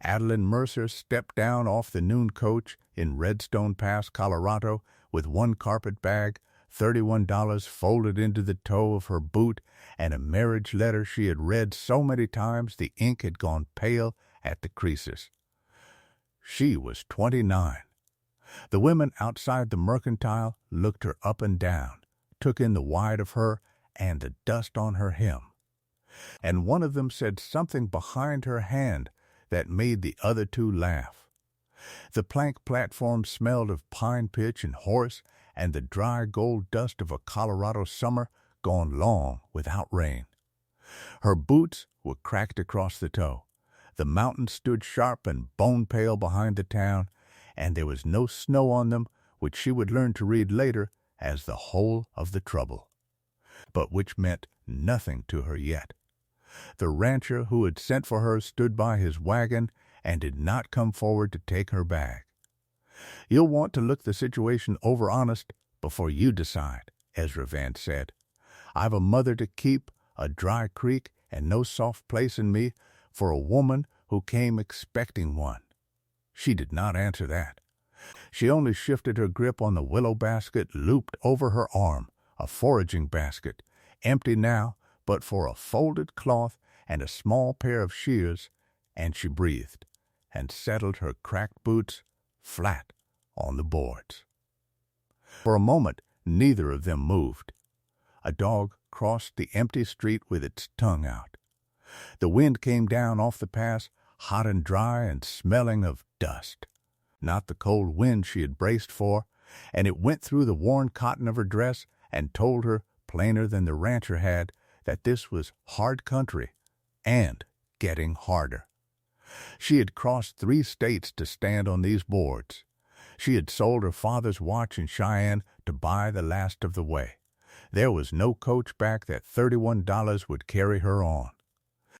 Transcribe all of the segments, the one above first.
Adeline Mercer stepped down off the noon coach in Redstone Pass, Colorado, with one carpet bag, $31 folded into the toe of her boot, and a marriage letter she had read so many times the ink had gone pale at the creases. She was 29. The women outside the mercantile looked her up and down, took in the wide of her and the dust on her hem. And one of them said something behind her hand that made the other two laugh. The plank platform smelled of pine pitch and horse and the dry gold dust of a Colorado summer gone long without rain. Her boots were cracked across the toe. The mountains stood sharp and bone-pale behind the town, and there was no snow on them, which she would learn to read later as the whole of the trouble, but which meant nothing to her yet. The rancher who had sent for her stood by his wagon and did not come forward to take her bag. "You'll want to look the situation over honest before you decide," Ezra Vance said. "I've a mother to keep, a dry creek, and no soft place in me for a woman who came expecting one." She did not answer that. She only shifted her grip on the willow basket looped over her arm, a foraging basket, empty now but for a folded cloth and a small pair of shears, and she breathed and settled her cracked boots flat on the boards. For a moment, neither of them moved. A dog crossed the empty street with its tongue out. The wind came down off the pass, hot and dry and smelling of dust. Not the cold wind she had braced for, and it went through the worn cotton of her dress and told her, plainer than the rancher had, that this was hard country and getting harder. She had crossed 3 states to stand on these boards. She had sold her father's watch in Cheyenne to buy the last of the way. There was no coach back that $31 would carry her on.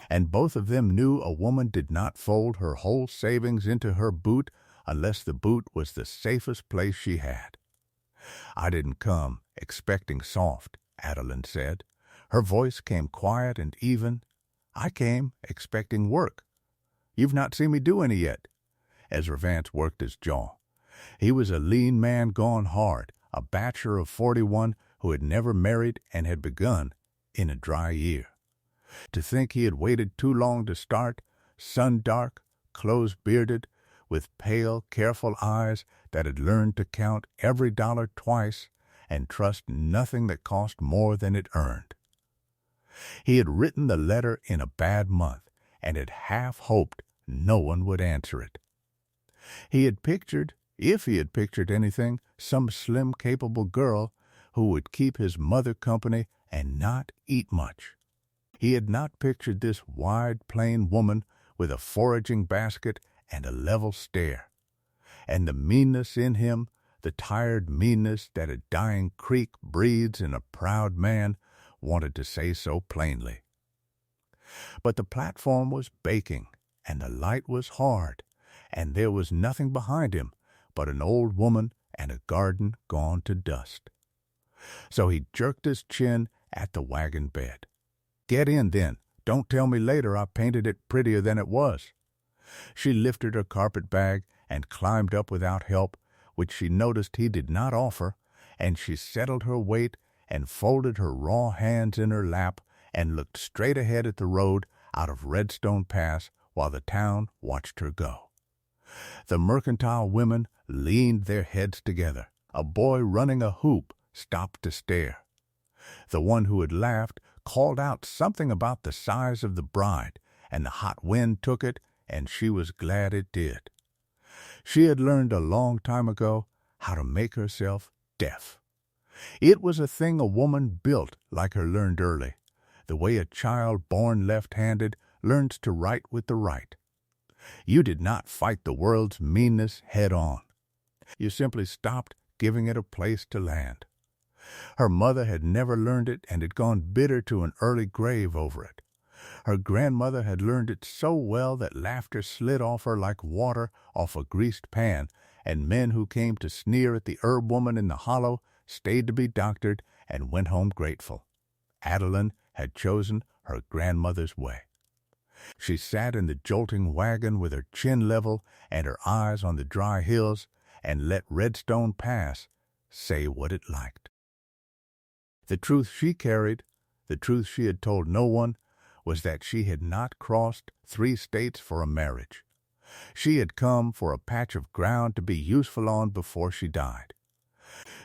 And both of them knew a woman did not fold her whole savings into her boot unless the boot was the safest place she had. "I didn't come expecting soft," Adeline said. Her voice came quiet and even. "I came expecting work. You've not seen me do any yet." Ezra Vance worked his jaw. He was a lean man gone hard, a bachelor of 41 who had never married and had begun in a dry year. To think he had waited too long to start, sun-dark, close-bearded, with pale, careful eyes that had learned to count every dollar twice and trust nothing that cost more than it earned. He had written the letter in a bad month and had half hoped no one would answer it. He had pictured, if he had pictured anything, some slim, capable girl who would keep his mother company and not eat much. He had not pictured this wide, plain woman with a foraging basket and a level stare. And the meanness in him, the tired meanness that a dying creek breeds in a proud man, wanted to say so plainly. But the platform was baking, and the light was hard, and there was nothing behind him but an old woman and a garden gone to dust. So he jerked his chin at the wagon bed. "Get in, then. Don't tell me later I painted it prettier than it was." She lifted her carpet bag and climbed up without help, which she noticed he did not offer, and she settled her weight and folded her raw hands in her lap and looked straight ahead at the road out of Redstone Pass while the town watched her go. The mercantile women leaned their heads together. A boy running a hoop stopped to stare. The one who had laughed called out something about the size of the bride, and the hot wind took it, and she was glad it did. She had learned a long time ago how to make herself deaf. It was a thing a woman built like her learned early, the way a child born left-handed learns to write with the right. You did not fight the world's meanness head-on. You simply stopped giving it a place to land. Her mother had never learned it and had gone bitter to an early grave over it. Her grandmother had learned it so well that laughter slid off her like water off a greased pan, and men who came to sneer at the herb woman in the hollow stayed to be doctored and went home grateful. Adeline had chosen her grandmother's way. She sat in the jolting wagon with her chin level and her eyes on the dry hills and let Redstone Pass say what it liked. The truth she carried, the truth she had told no one, was that she had not crossed 3 states for a marriage. She had come for a patch of ground to be useful on before she died.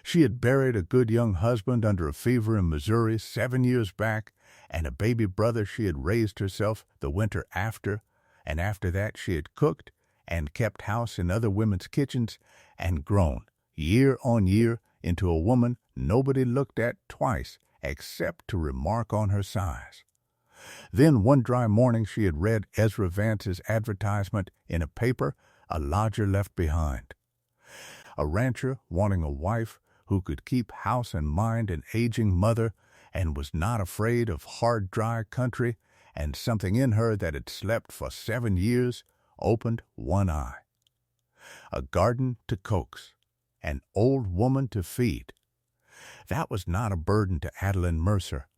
She had buried a good young husband under a fever in Missouri 7 years back, and a baby brother she had raised herself the winter after, and after that she had cooked and kept house in other women's kitchens and grown, year on year, into a woman nobody looked at twice except to remark on her size. Then one dry morning she had read Ezra Vance's advertisement in a paper a lodger left behind. A rancher wanting a wife who could keep house and mind an aging mother and was not afraid of hard, dry country, and something in her that had slept for 7 years opened one eye. A garden to coax, an old woman to feed. That was not a burden to Adeline Mercer.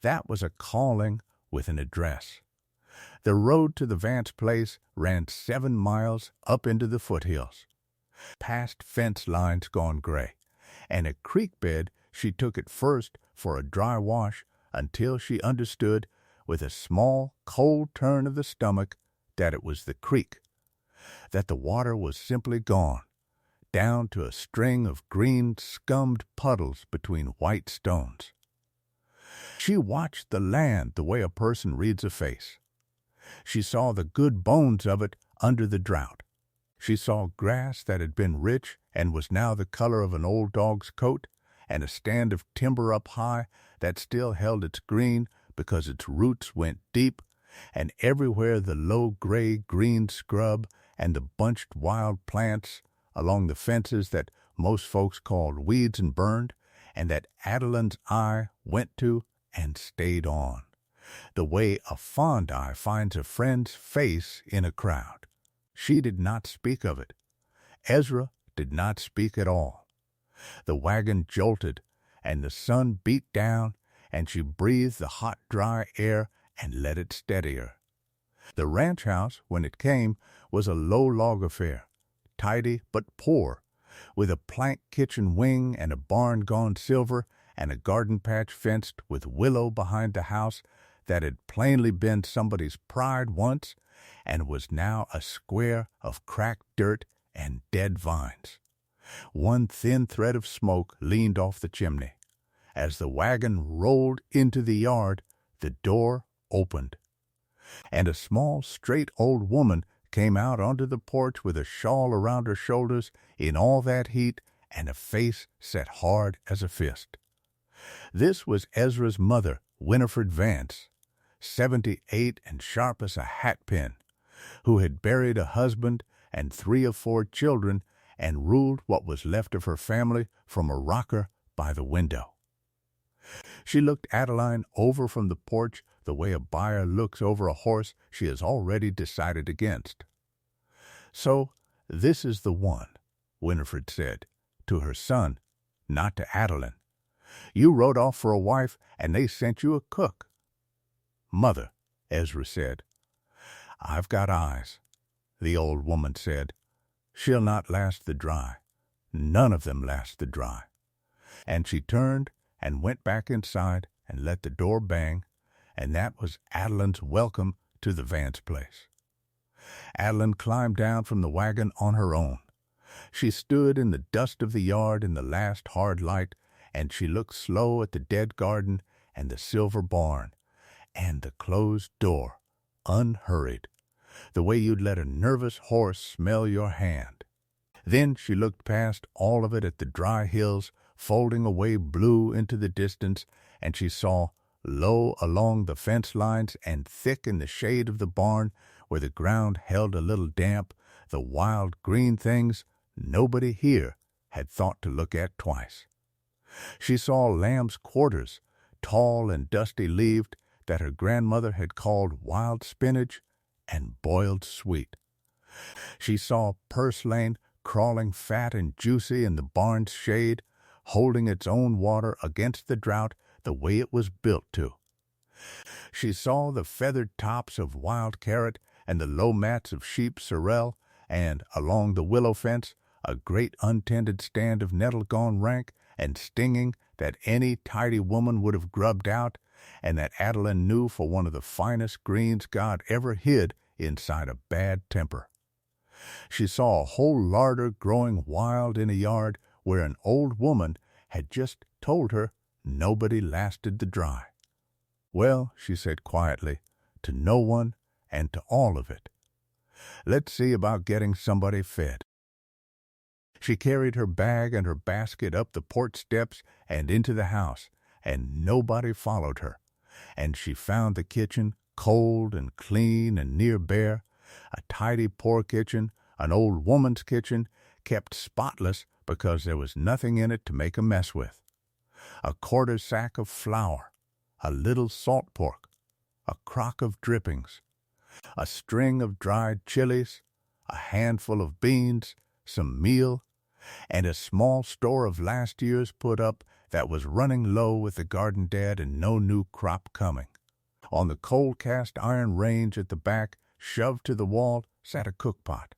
That was a calling with an address. The road to the Vance place ran 7 miles up into the foothills, past fence lines gone gray, and a creek bed she took at first for a dry wash until she understood, with a small, cold turn of the stomach, that it was the creek, that the water was simply gone, down to a string of green, scummed puddles between white stones. She watched the land the way a person reads a face. She saw the good bones of it under the drought. She saw grass that had been rich and was now the color of an old dog's coat, and a stand of timber up high that still held its green because its roots went deep, and everywhere the low gray-green scrub and the bunched wild plants along the fences that most folks called weeds and burned, and that Adeline's eye went to and stayed on, the way a fond eye finds a friend's face in a crowd. She did not speak of it. Ezra did not speak at all. The wagon jolted, and the sun beat down, and she breathed the hot, dry air and let it steady her. The ranch house, when it came, was a low log affair, tidy but poor, with a plank kitchen wing and a barn gone silver and a garden patch fenced with willow behind the house that had plainly been somebody's pride once and was now a square of cracked dirt and dead vines. One thin thread of smoke leaned off the chimney. As the wagon rolled into the yard, the door opened, and a small, straight old woman came out onto the porch with a shawl around her shoulders in all that heat and a face set hard as a fist. This was Ezra's mother, Winifred Vance, 78 and sharp as a hatpin, who had buried a husband and 3 or 4 children and ruled what was left of her family from a rocker by the window. She looked Adeline over from the porch the way a buyer looks over a horse she has already decided against. "So this is the one," Winifred said, to her son, not to Adeline. "You rode off for a wife, and they sent you a cook." "Mother," Ezra said. "I've got eyes," the old woman said. "She'll not last the dry. None of them last the dry." And she turned and went back inside and let the door bang, and that was Adeline's welcome to the Vance place. Adeline climbed down from the wagon on her own. She stood in the dust of the yard in the last hard light, and she looked slow at the dead garden and the silver barn and the closed door, unhurried, the way you'd let a nervous horse smell your hand. Then she looked past all of it at the dry hills folding away blue into the distance, and she saw, low along the fence lines and thick in the shade of the barn where the ground held a little damp, the wild green things nobody here had thought to look at twice. She saw lamb's quarters, tall and dusty-leaved, that her grandmother had called wild spinach and boiled sweet. She saw purslane crawling fat and juicy in the barn's shade, holding its own water against the drought the way it was built to. She saw the feathered tops of wild carrot and the low mats of sheep sorrel, and, along the willow fence, a great untended stand of nettle gone rank and stinging that any tidy woman would have grubbed out, and that Adeline knew for one of the finest greens God ever hid inside a bad temper. She saw a whole larder growing wild in a yard where an old woman had just told her nobody lasted the dry. Well, she said quietly, to no one and to all of it. Let's see about getting somebody fed. She carried her bag and her basket up the porch steps and into the house, and nobody followed her. And she found the kitchen cold and clean and near bare, a tidy poor kitchen, an old woman's kitchen, kept spotless because there was nothing in it to make a mess with. A quarter sack of flour, a little salt pork, a crock of drippings, a string of dried chilies, a handful of beans, some meal, and a small store of last year's put up that was running low with the garden dead and no new crop coming. On the cold cast iron range at the back, shoved to the wall, sat a cookpot,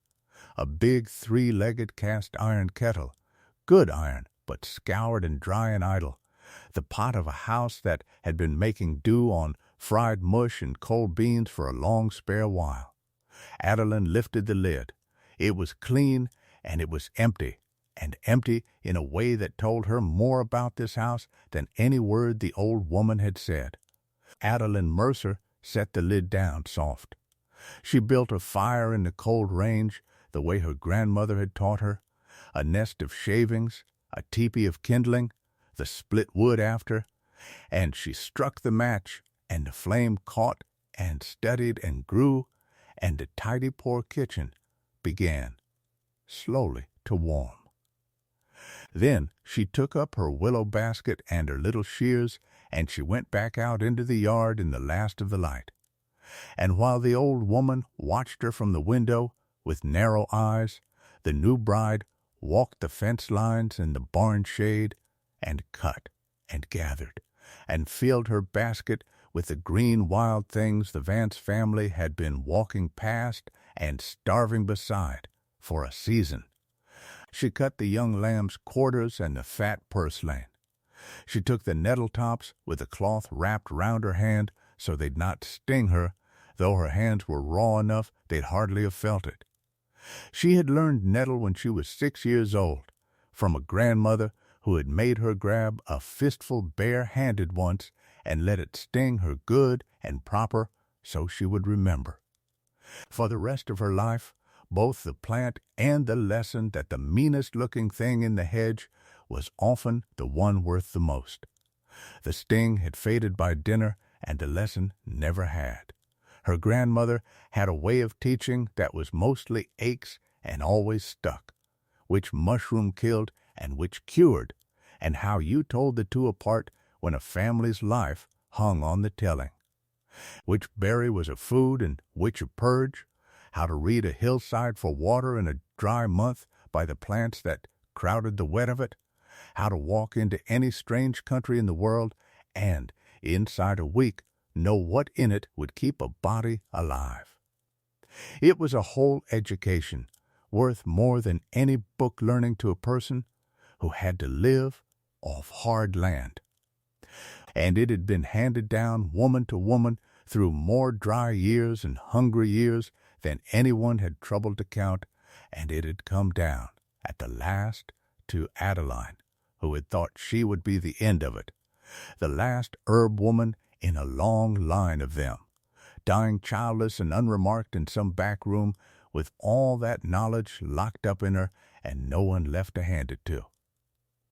a big three-legged cast iron kettle, good iron, but scoured and dry and idle, the pot of a house that had been making do on fried mush and cold beans for a long spare while. Adeline lifted the lid. It was clean, and it was empty, and empty in a way that told her more about this house than any word the old woman had said. Adeline Mercer set the lid down soft. She built a fire in the cold range, the way her grandmother had taught her, a nest of shavings, a teepee of kindling, the split wood after, and she struck the match, and the flame caught and steadied and grew, and the tidy poor kitchen began slowly to warm. Then she took up her willow basket and her little shears, and she went back out into the yard in the last of the light. And while the old woman watched her from the window with narrow eyes, the new bride walked the fence lines and the barn shade, and cut and gathered, and filled her basket with the green wild things the Vance family had been walking past and starving beside for a season. She cut the young lamb's quarters and the fat purslane. She took the nettle tops with the cloth wrapped round her hand so they'd not sting her, though her hands were raw enough they'd hardly have felt it. She had learned nettle when she was 6 years old, from a grandmother who had made her grab a fistful bare-handed once and let it sting her good and proper so she would remember. For the rest of her life, both the plant and the lesson that the meanest-looking thing in the hedge was often the one worth the most. The sting had faded by dinner, and the lesson never had. Her grandmother had a way of teaching that was mostly aches and always stuck, which mushroom killed and which cured, and how you told the two apart when a family's life hung on the telling. Which berry was a food and which a purge, how to read a hillside for water in a dry month by the plants that crowded the wet of it, how to walk into any strange country in the world and, inside a week, know what in it would keep a body alive. It was a whole education, worth more than any book learning to a person who had to live off hard land. And it had been handed down woman to woman through more dry years and hungry years than anyone had troubled to count, and it had come down, at the last, to Adeline, who had thought she would be the end of it, the last herb woman in a long line of them, dying childless and unremarked in some back room with all that knowledge locked up in her and no one left to hand it to.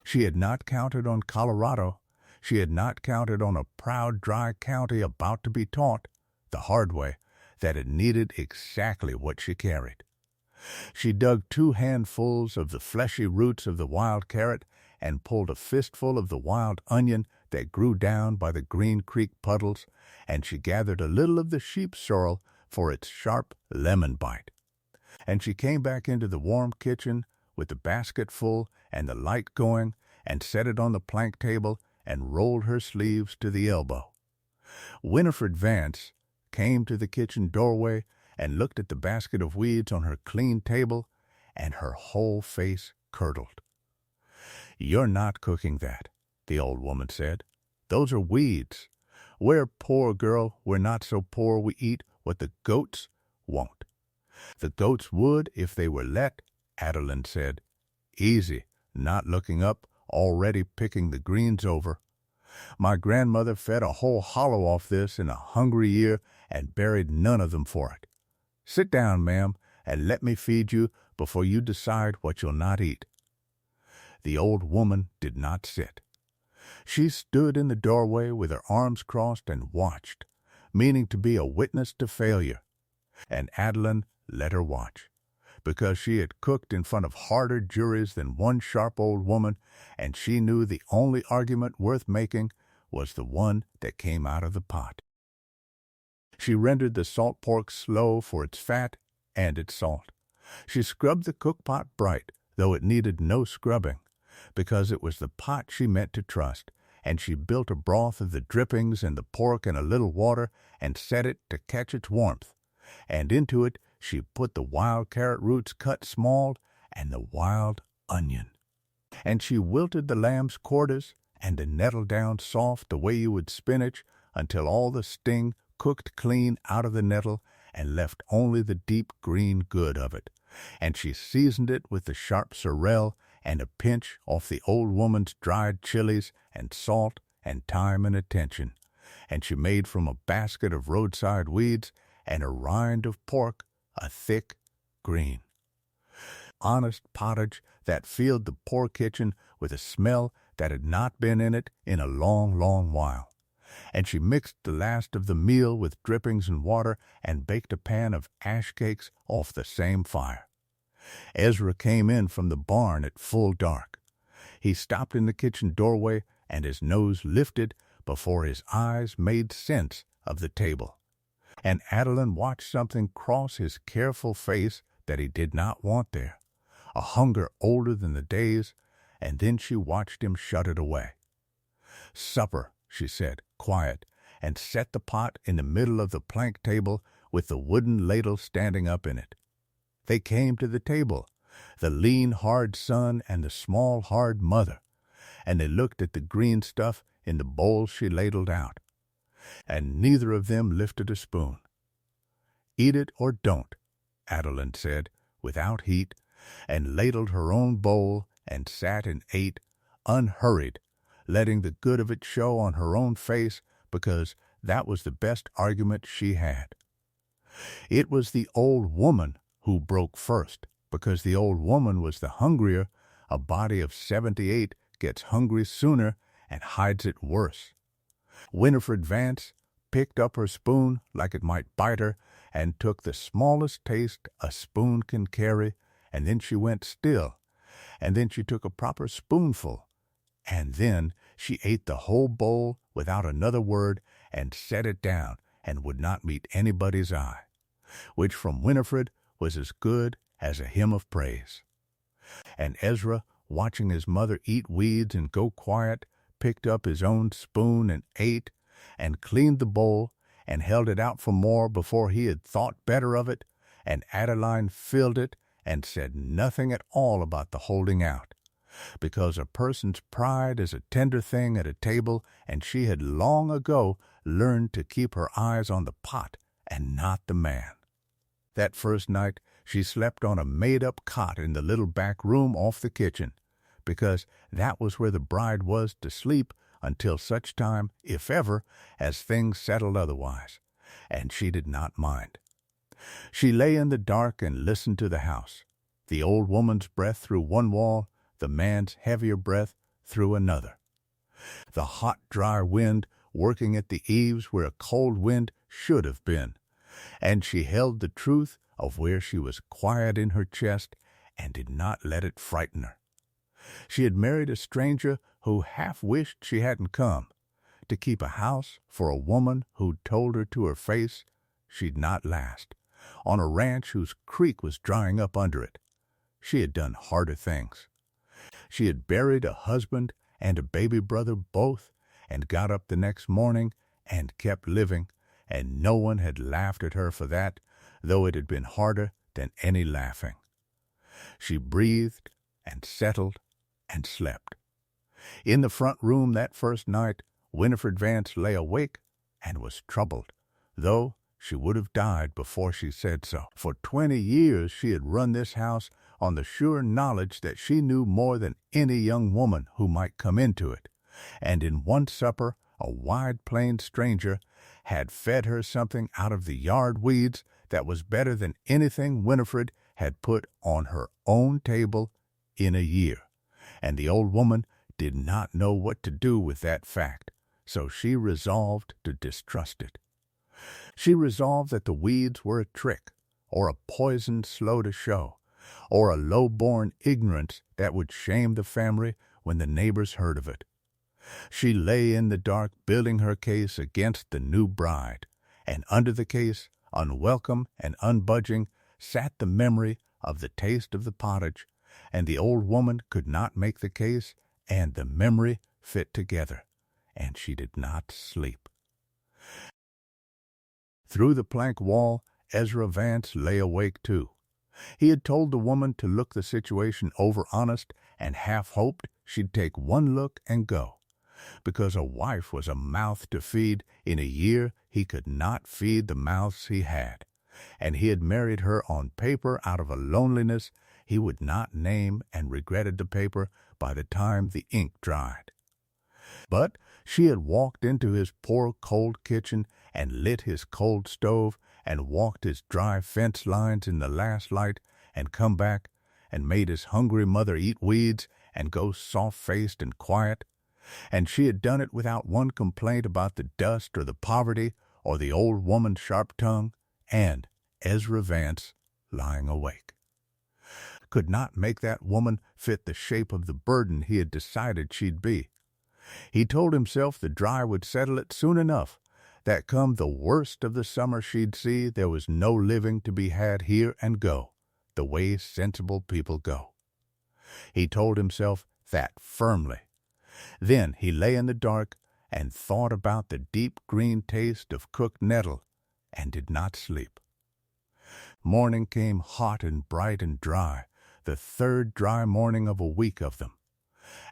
She had not counted on Colorado. She had not counted on a proud, dry county about to be taught, the hard way, that it needed exactly what she carried. She dug 2 handfuls of the fleshy roots of the wild carrot and pulled a fistful of the wild onion that grew down by the Green Creek puddles, and she gathered a little of the sheep sorrel for its sharp lemon bite. And she came back into the warm kitchen with the basket full and the light going, and set it on the plank table and rolled her sleeves to the elbow. Winifred Vance came to the kitchen doorway and looked at the basket of weeds on her clean table, and her whole face curdled. "You're not cooking that," the old woman said. "Those are weeds. We're poor, girl. We're not so poor we eat what the goats won't." "The goats would if they were let," Adeline said. "Easy, not looking up, already picking the greens over. My grandmother fed a whole hollow off this in a hungry year and buried none of them for it. Sit down, ma'am, and let me feed you before you decide what you'll not eat." The old woman did not sit. She stood in the doorway with her arms crossed and watched, meaning to be a witness to failure. And Adeline let her watch, because she had cooked in front of harder juries than one sharp old woman, and she knew the only argument worth making was the one that came out of the pot. She rendered the salt pork slow for its fat and its salt. She scrubbed the cookpot bright, though it needed no scrubbing, because it was the pot she meant to trust, and she built a broth of the drippings and the pork in a little water and set it to catch its warmth, and into it she put the wild carrot roots cut small and the wild onion. And she wilted the lamb's quarters and the nettle down soft the way you would spinach until all the sting cooked clean out of the nettle and left only the deep green good of it. And she seasoned it with the sharp sorrel and a pinch off the old woman's dried chilies and salt and thyme and attention. And she made from a basket of roadside weeds and a rind of pork a thick green. Honest pottage that filled the poor kitchen with a smell that had not been in it in a long, long while. And she mixed the last of the meal with drippings and water and baked a pan of ash cakes off the same fire. Ezra came in from the barn at full dark. He stopped in the kitchen doorway, and his nose lifted before his eyes made sense of the table. And Adeline watched something cross his careful face that he did not want there, a hunger older than the days, and then she watched him shut it away. "Supper," she said, quiet, and set the pot in the middle of the plank table with the wooden ladle standing up in it. They came to the table, the lean, hard son and the small, hard mother, and they looked at the green stuff in the bowl she ladled out, and neither of them lifted a spoon. "Eat it or don't," Adeline said, without heat, and ladled her own bowl and sat and ate, unhurried, letting the good of it show on her own face, because that was the best argument she had. It was the old woman who broke first, because the old woman was the hungrier. A body of 78 gets hungry sooner and hides it worse. Winifred Vance picked up her spoon like it might bite her and took the smallest taste a spoon can carry, and then she went still, and then she took a proper spoonful, and then she ate the whole bowl without another word and set it down and would not meet anybody's eye, which from Winifred was as good as a hymn of praise. And Ezra, watching his mother eat weeds and go quiet, picked up his own spoon and ate, and cleaned the bowl, and held it out for more before he had thought better of it, and Adeline filled it and said nothing at all about the holding out, because a person's pride is a tender thing at a table, and she had long ago learned to keep her eyes on the pot and not the man. That first night she slept on a made-up cot in the little back room off the kitchen, because that was where the bride was to sleep until such time, if ever, as things settled otherwise, and she did not mind. She lay in the dark and listened to the house, the old woman's breath through one wall, the man's heavier breath through another, the hot, dry wind working at the eaves where a cold wind should have been, and she held the truth of where she was quiet in her chest and did not let it frighten her. She had married a stranger who half wished she hadn't come, to keep a house for a woman who told her to her face she'd not last, on a ranch whose creek was drying up under it. She had done harder things. She had buried a husband and a baby brother both, and got up the next morning and kept living, and no one had laughed at her for that, though it had been harder than any laughing. She breathed and settled and slept. In the front room that first night, Winifred Vance lay awake and was troubled, though she would have died before she said so. For 20 years she had run this house on the sure knowledge that she knew more than any young woman who might come into it, and in one supper a wide-plain stranger had fed her something out of the yard weeds that was better than anything Winifred had put on her own table in a year, and the old woman did not know what to do with that fact, so she resolved to distrust it. She resolved that the weeds were a trick, or a poison slow to show, or a low-born ignorance that would shame the family when the neighbors heard of it. She lay in the dark building her case against the new bride, and under the case, unwelcome and unbudging, sat the memory of the taste of the pottage, and the old woman could not make the case and the memory fit together, and she did not sleep. Through the plank wall, Ezra Vance lay awake too. He had told the woman to look the situation over honest and half hoped she'd take one look and go. Because a wife was a mouth to feed, in a year he could not feed the mouths he had, and he had married her on paper out of a loneliness he would not name and regretted the paper by the time the ink dried. But she had walked into his poor cold kitchen and lit his cold stove and walked his dry fence lines in the last light and come back and made his hungry mother eat weeds and go soft-faced and quiet, and she had done it without one complaint about the dust or the poverty or the old woman's sharp tongue, and Ezra Vance lying awake could not make that woman fit the shape of the burden he had decided she'd be. He told himself the dry would settle it soon enough, that come the worst of the summer she'd see there was no living to be had here and go, the way sensible people go. He told himself that firmly. Then he lay in the dark and thought about the deep green taste of cooked nettle and did not sleep. Morning came hot and bright and dry, the third dry morning of a week of them.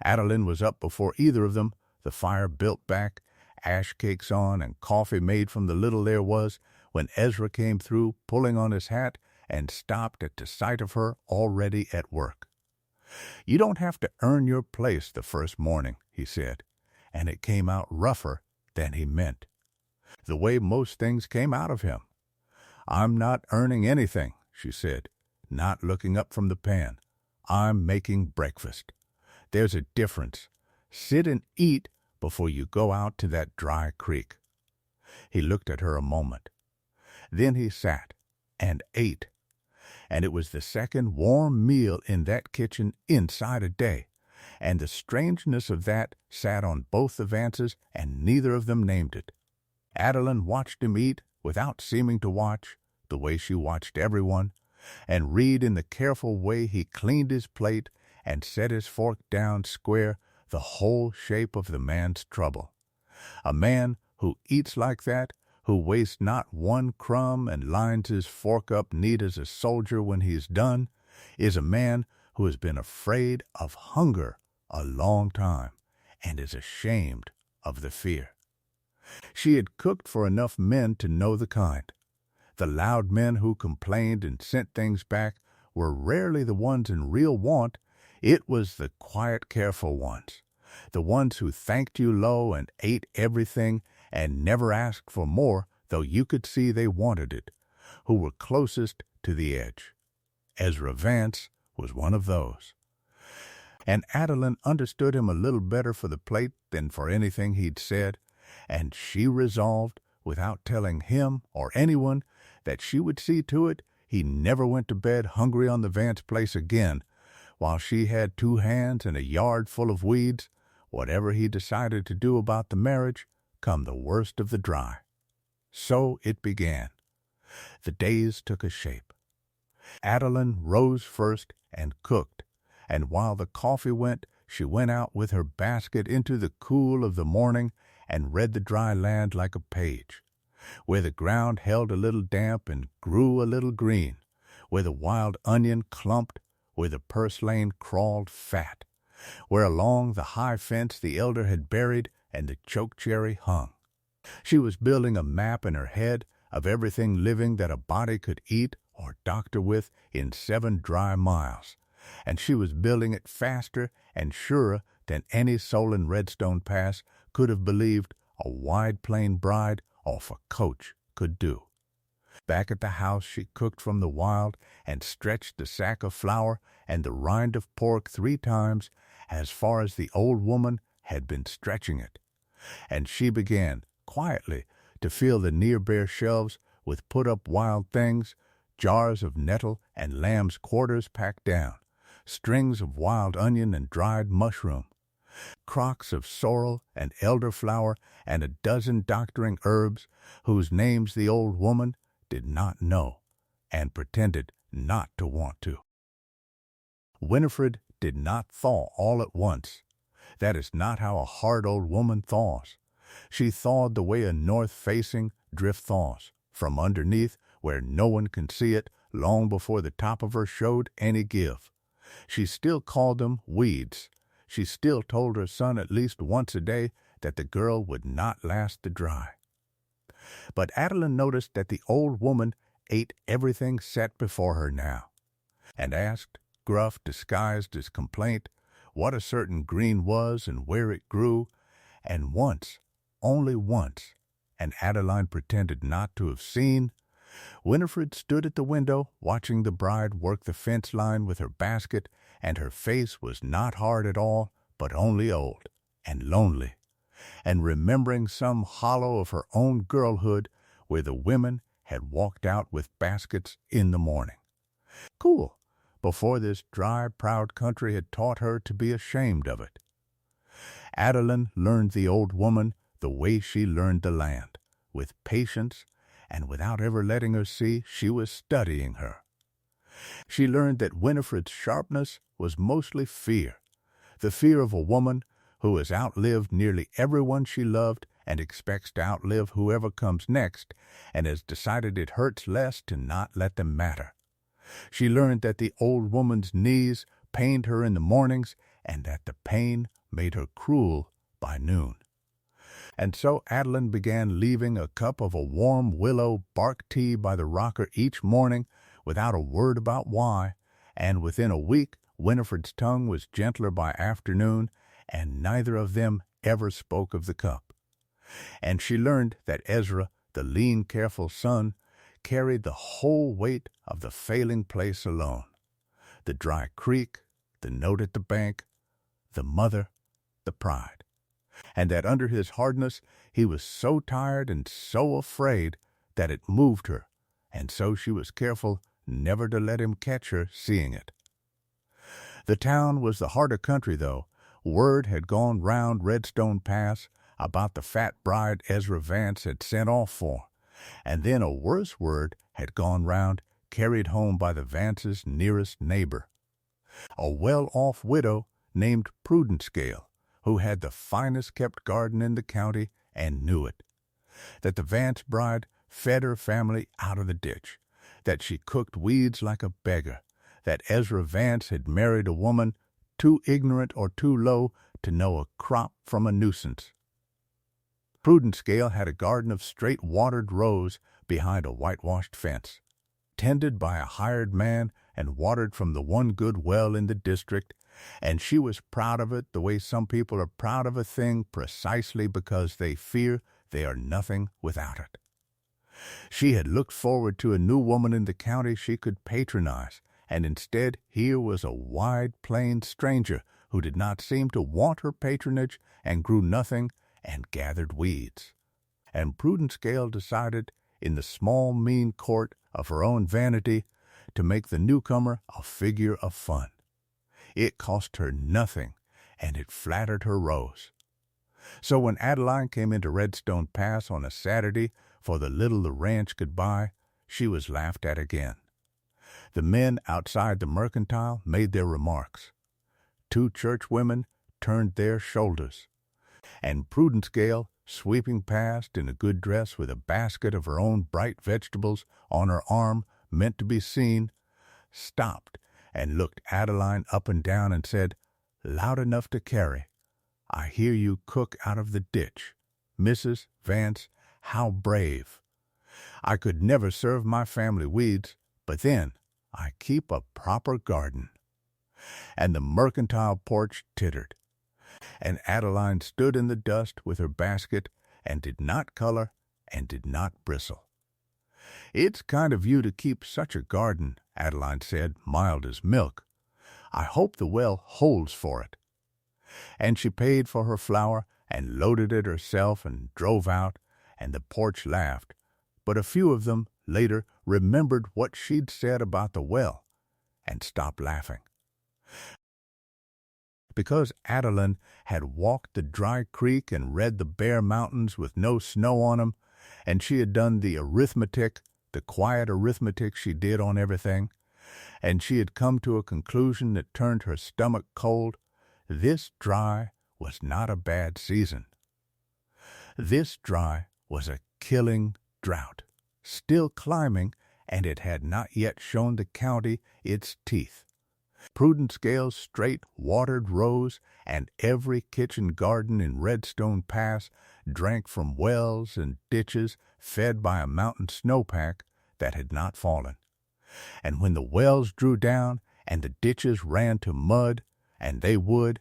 Adeline was up before either of them, the fire built back, ash cakes on, and coffee made from the little there was, when Ezra came through, pulling on his hat, and stopped at the sight of her already at work. "You don't have to earn your place the first morning," he said, and it came out rougher than he meant, the way most things came out of him. "I'm not earning anything," she said, not looking up from the pan. "I'm making breakfast. There's a difference. Sit and eat before you go out to that dry creek." He looked at her a moment. Then he sat and ate, and it was the second warm meal in that kitchen inside a day, and the strangeness of that sat on both the Vances, and neither of them named it. Adeline watched him eat without seeming to watch, the way she watched everyone, and read in the careful way he cleaned his plate and set his fork down square the whole shape of the man's trouble. A man who eats like that, who wastes not one crumb and lines his fork up neat as a soldier when he's done, is a man who has been afraid of hunger a long time and is ashamed of the fear. She had cooked for enough men to know the kind. The loud men who complained and sent things back were rarely the ones in real want. It was the quiet, careful ones, the ones who thanked you low and ate everything and never asked for more, though you could see they wanted it, who were closest to the edge. Ezra Vance was one of those. And Adeline understood him a little better for the plate than for anything he'd said, and she resolved, without telling him or anyone, that she would see to it he never went to bed hungry on the Vance place again, while she had 2 hands and a yard full of weeds, whatever he decided to do about the marriage, come the worst of the dry. So it began. The days took a shape. Adeline rose first and cooked, and while the coffee went, she went out with her basket into the cool of the morning and read the dry land like a page, where the ground held a little damp and grew a little green, where the wild onion clumped, where the purslane crawled fat, where along the high fence the elder had buried and the chokecherry hung. She was building a map in her head of everything living that a body could eat or doctor with in 7 dry miles, and she was building it faster and surer than any soul in Redstone Pass could have believed a wide plain bride off a coach could do. Back at the house she cooked from the wild and stretched the sack of flour and the rind of pork 3 times as far as the old woman had been stretching it, and she began, quietly, to fill the near-bare shelves with put-up wild things, jars of nettle and lamb's quarters packed down, strings of wild onion and dried mushroom, crocks of sorrel and elderflower and a dozen doctoring herbs whose names the old woman did not know and pretended not to want to. Winifred did not thaw all at once. That is not how a hard old woman thaws. She thawed the way a north-facing drift thaws, from underneath where no one can see it long before the top of her showed any give. She still called them weeds. She still told her son at least once a day that the girl would not last the dry. But Adeline noticed that the old woman ate everything set before her now, and asked, gruff disguised as complaint, what a certain green was and where it grew, and once, only once, and Adeline pretended not to have seen, Winifred stood at the window watching the bride work the fence line with her basket, and her face was not hard at all, but only old and lonely, and remembering some hollow of her own girlhood where the women had walked out with baskets in the morning. Cool, before this dry, proud country had taught her to be ashamed of it. Adeline learned the old woman the way she learned the land, with patience and without ever letting her see she was studying her. She learned that Winifred's sharpness was mostly fear, the fear of a woman who has outlived nearly everyone she loved and expects to outlive whoever comes next, and has decided it hurts less to not let them matter. She learned that the old woman's knees pained her in the mornings, and that the pain made her cruel by noon. And so Adeline began leaving a cup of a warm willow bark tea by the rocker each morning without a word about why, and within a week Winifred's tongue was gentler by afternoon, and neither of them ever spoke of the cup. And she learned that Ezra, the lean, careful son, carried the whole weight of the failing place alone. The dry creek, the note at the bank, the mother, the pride. And that under his hardness he was so tired and so afraid that it moved her, and so she was careful never to let him catch her seeing it. The town was the harder country, though. Word had gone round Redstone Pass about the fat bride Ezra Vance had sent off for, and then a worse word had gone round, carried home by the Vances' nearest neighbor, a well-off widow named Prudence-Scale, who had the finest-kept garden in the county and knew it, that the Vance bride fed her family out of the ditch, that she cooked weeds like a beggar, that Ezra Vance had married a woman too ignorant or too low to know a crop from a nuisance. Prudence-Scale had a garden of straight-watered rose behind a whitewashed fence, tended by a hired man and watered from the one good well in the district, and she was proud of it the way some people are proud of a thing precisely because they fear they are nothing without it. She had looked forward to a new woman in the county she could patronize, and instead here was a wide, plain stranger who did not seem to want her patronage and grew nothing and gathered weeds. And Prudence-Scale decided, in the small, mean court of her own vanity, to make the newcomer a figure of fun. It cost her nothing, and it flattered her rose. So when Adeline came into Redstone Pass on a Saturday for the little the ranch could buy, she was laughed at again. The men outside the mercantile made their remarks. 2 church women turned their shoulders, and Prudence-Scale sweeping past in a good dress with a basket of her own bright vegetables on her arm meant to be seen, stopped and looked Adeline up and down and said, loud enough to carry, I hear you cook out of the ditch. Mrs. Vance, how brave. I could never serve my family weeds, but then I keep a proper garden. And the mercantile porch tittered, and Adeline stood in the dust with her basket and did not color and did not bristle. It's kind of you to keep such a garden, Adeline said, mild as milk. I hope the well holds for it. And she paid for her flour and loaded it herself and drove out, and the porch laughed. But a few of them later remembered what she'd said about the well and stopped laughing. Because Adeline had walked the dry creek and read the bare mountains with no snow on 'em, and she had done the arithmetic, the quiet arithmetic she did on everything, and she had come to a conclusion that turned her stomach cold, this dry was not a bad season. This dry was a killing drought, still climbing, and it had not yet shown the county its teeth. Prudent Scale's straight, watered rows, and every kitchen garden in Redstone Pass drank from wells and ditches fed by a mountain snowpack that had not fallen. And when the wells drew down and the ditches ran to mud, and they would,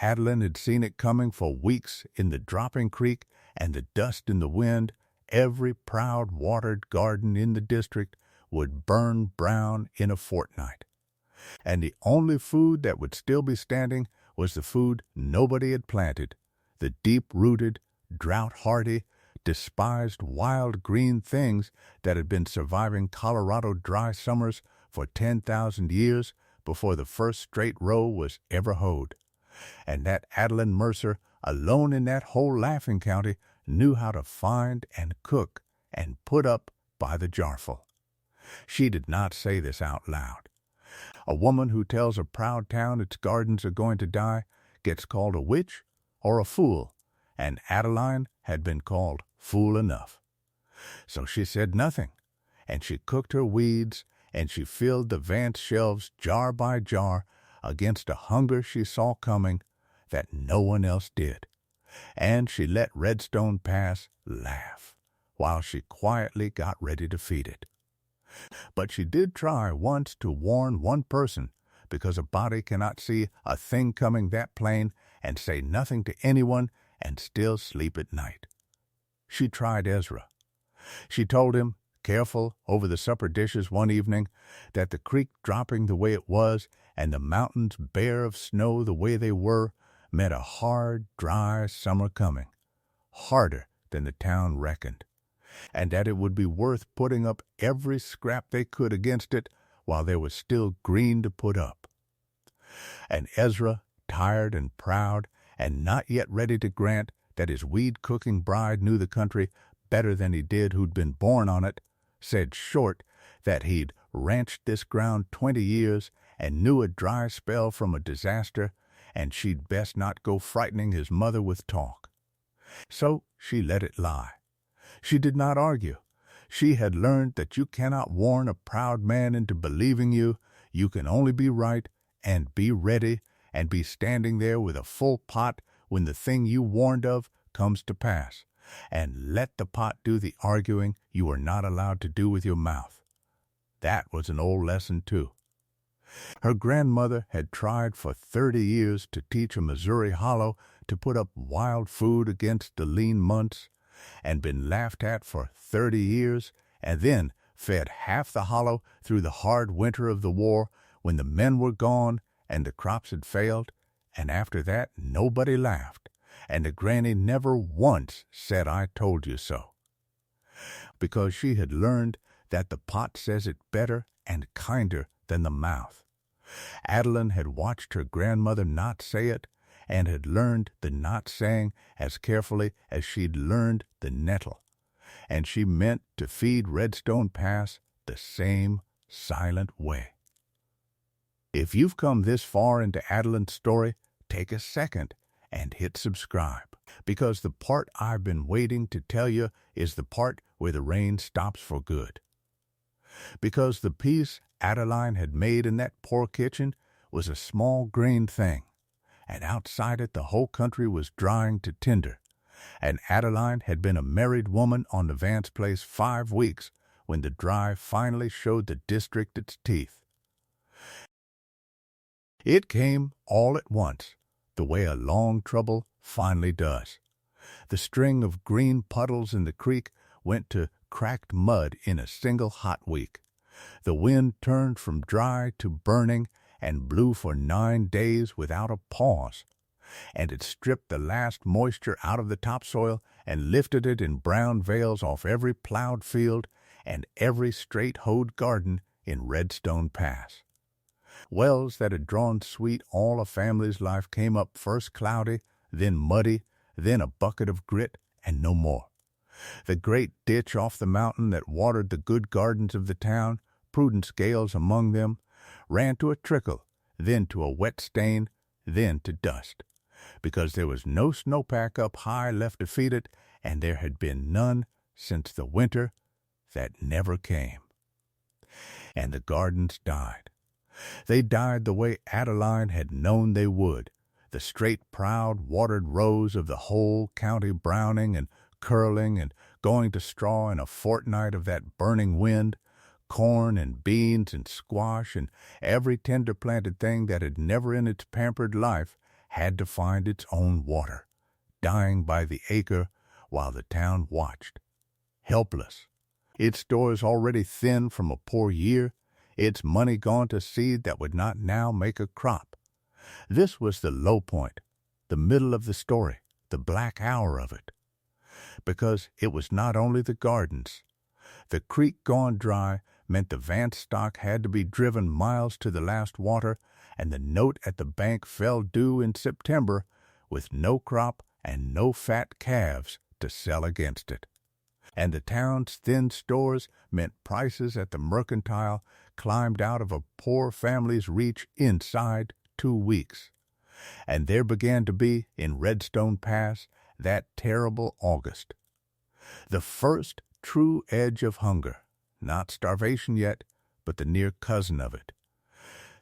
Adeline had seen it coming for weeks in the dropping creek and the dust in the wind, every proud watered garden in the district would burn brown in a fortnight. And the only food that would still be standing was the food nobody had planted, the deep-rooted, drought-hardy, despised wild green things that had been surviving Colorado dry summers for 10,000 years before the first straight row was ever hoed. And that Adeline Mercer, alone in that whole Laughing County, knew how to find and cook and put up by the jarful. She did not say this out loud. A woman who tells a proud town its gardens are going to die gets called a witch or a fool, and Adeline had been called fool enough. So she said nothing, and she cooked her weeds, and she filled the Vance shelves jar by jar against a hunger she saw coming that no one else did, and she let Redstone Pass laugh while she quietly got ready to feed it. But she did try once to warn one person, because a body cannot see a thing coming that plain and say nothing to anyone and still sleep at night. She tried Ezra. She told him, careful over the supper dishes one evening, that the creek dropping the way it was and the mountains bare of snow the way they were meant a hard, dry summer coming, harder than the town reckoned, and that it would be worth putting up every scrap they could against it while there was still green to put up. And Ezra, tired and proud, and not yet ready to grant that his weed-cooking bride knew the country better than he did who'd been born on it, said short that he'd ranched this ground 20 years and knew a dry spell from a disaster, and she'd best not go frightening his mother with talk. So she let it lie. She did not argue. She had learned that you cannot warn a proud man into believing you. You can only be right and be ready and be standing there with a full pot when the thing you warned of comes to pass, and let the pot do the arguing you are not allowed to do with your mouth. That was an old lesson, too. Her grandmother had tried for 30 years to teach a Missouri Hollow to put up wild food against the lean months, and been laughed at for 30 years, and then fed half the hollow through the hard winter of the war when the men were gone and the crops had failed, and after that nobody laughed, and the granny never once said I told you so. Because she had learned that the pot says it better and kinder than the mouth. Adeline had watched her grandmother not say it, and had learned the not saying as carefully as she'd learned the nettle, and she meant to feed Redstone Pass the same silent way. If you've come this far into Adeline's story, take a second and hit subscribe. Because the part I've been waiting to tell you is the part where the rain stops for good. Because the peace Adeline had made in that poor kitchen was a small grain thing, and outside it the whole country was drying to tinder, and Adeline had been a married woman on the Vance place 5 weeks when the dry finally showed the district its teeth. It came all at once, the way a long trouble finally does. The string of green puddles in the creek went to cracked mud in a single hot week. The wind turned from dry to burning and blew for 9 days without a pause, and it stripped the last moisture out of the topsoil and lifted it in brown veils off every plowed field and every straight-hoed garden in Redstone Pass. Wells that had drawn sweet all a family's life came up first cloudy, then muddy, then a bucket of grit, and no more. The great ditch off the mountain that watered the good gardens of the town, Prudence Gale's among them, ran to a trickle, then to a wet stain, then to dust, because there was no snowpack up high left to feed it, and there had been none since the winter that never came. And the gardens died. They died the way Adeline had known they would, the straight, proud, watered rows of the whole county browning and curling and going to straw in a fortnight of that burning wind, corn and beans and squash and every tender-planted thing that had never in its pampered life had to find its own water, dying by the acre while the town watched, helpless, its stores already thin from a poor year, its money gone to seed that would not now make a crop. This was the low point, the middle of the story, the black hour of it. Because it was not only the gardens. The creek gone dry meant the Vance stock had to be driven miles to the last water, and the note at the bank fell due in September with no crop and no fat calves to sell against it. And the town's thin stores meant prices at the mercantile climbed out of a poor family's reach inside 2 weeks. And there began to be, in Redstone Pass, that terrible August. The first true edge of hunger, not starvation yet, but the near cousin of it.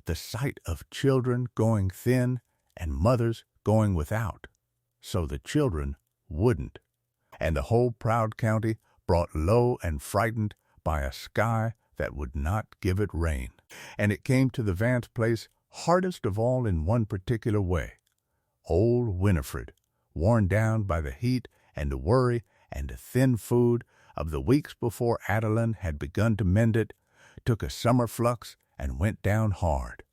The sight of children going thin and mothers going without, so the children wouldn't. And the whole proud county brought low and frightened by a sky that would not give it rain. And it came to the Vance place hardest of all in one particular way. Old Winifred, worn down by the heat and the worry and the thin food of the weeks before Adeline had begun to mend it, took a summer flux and went down hard,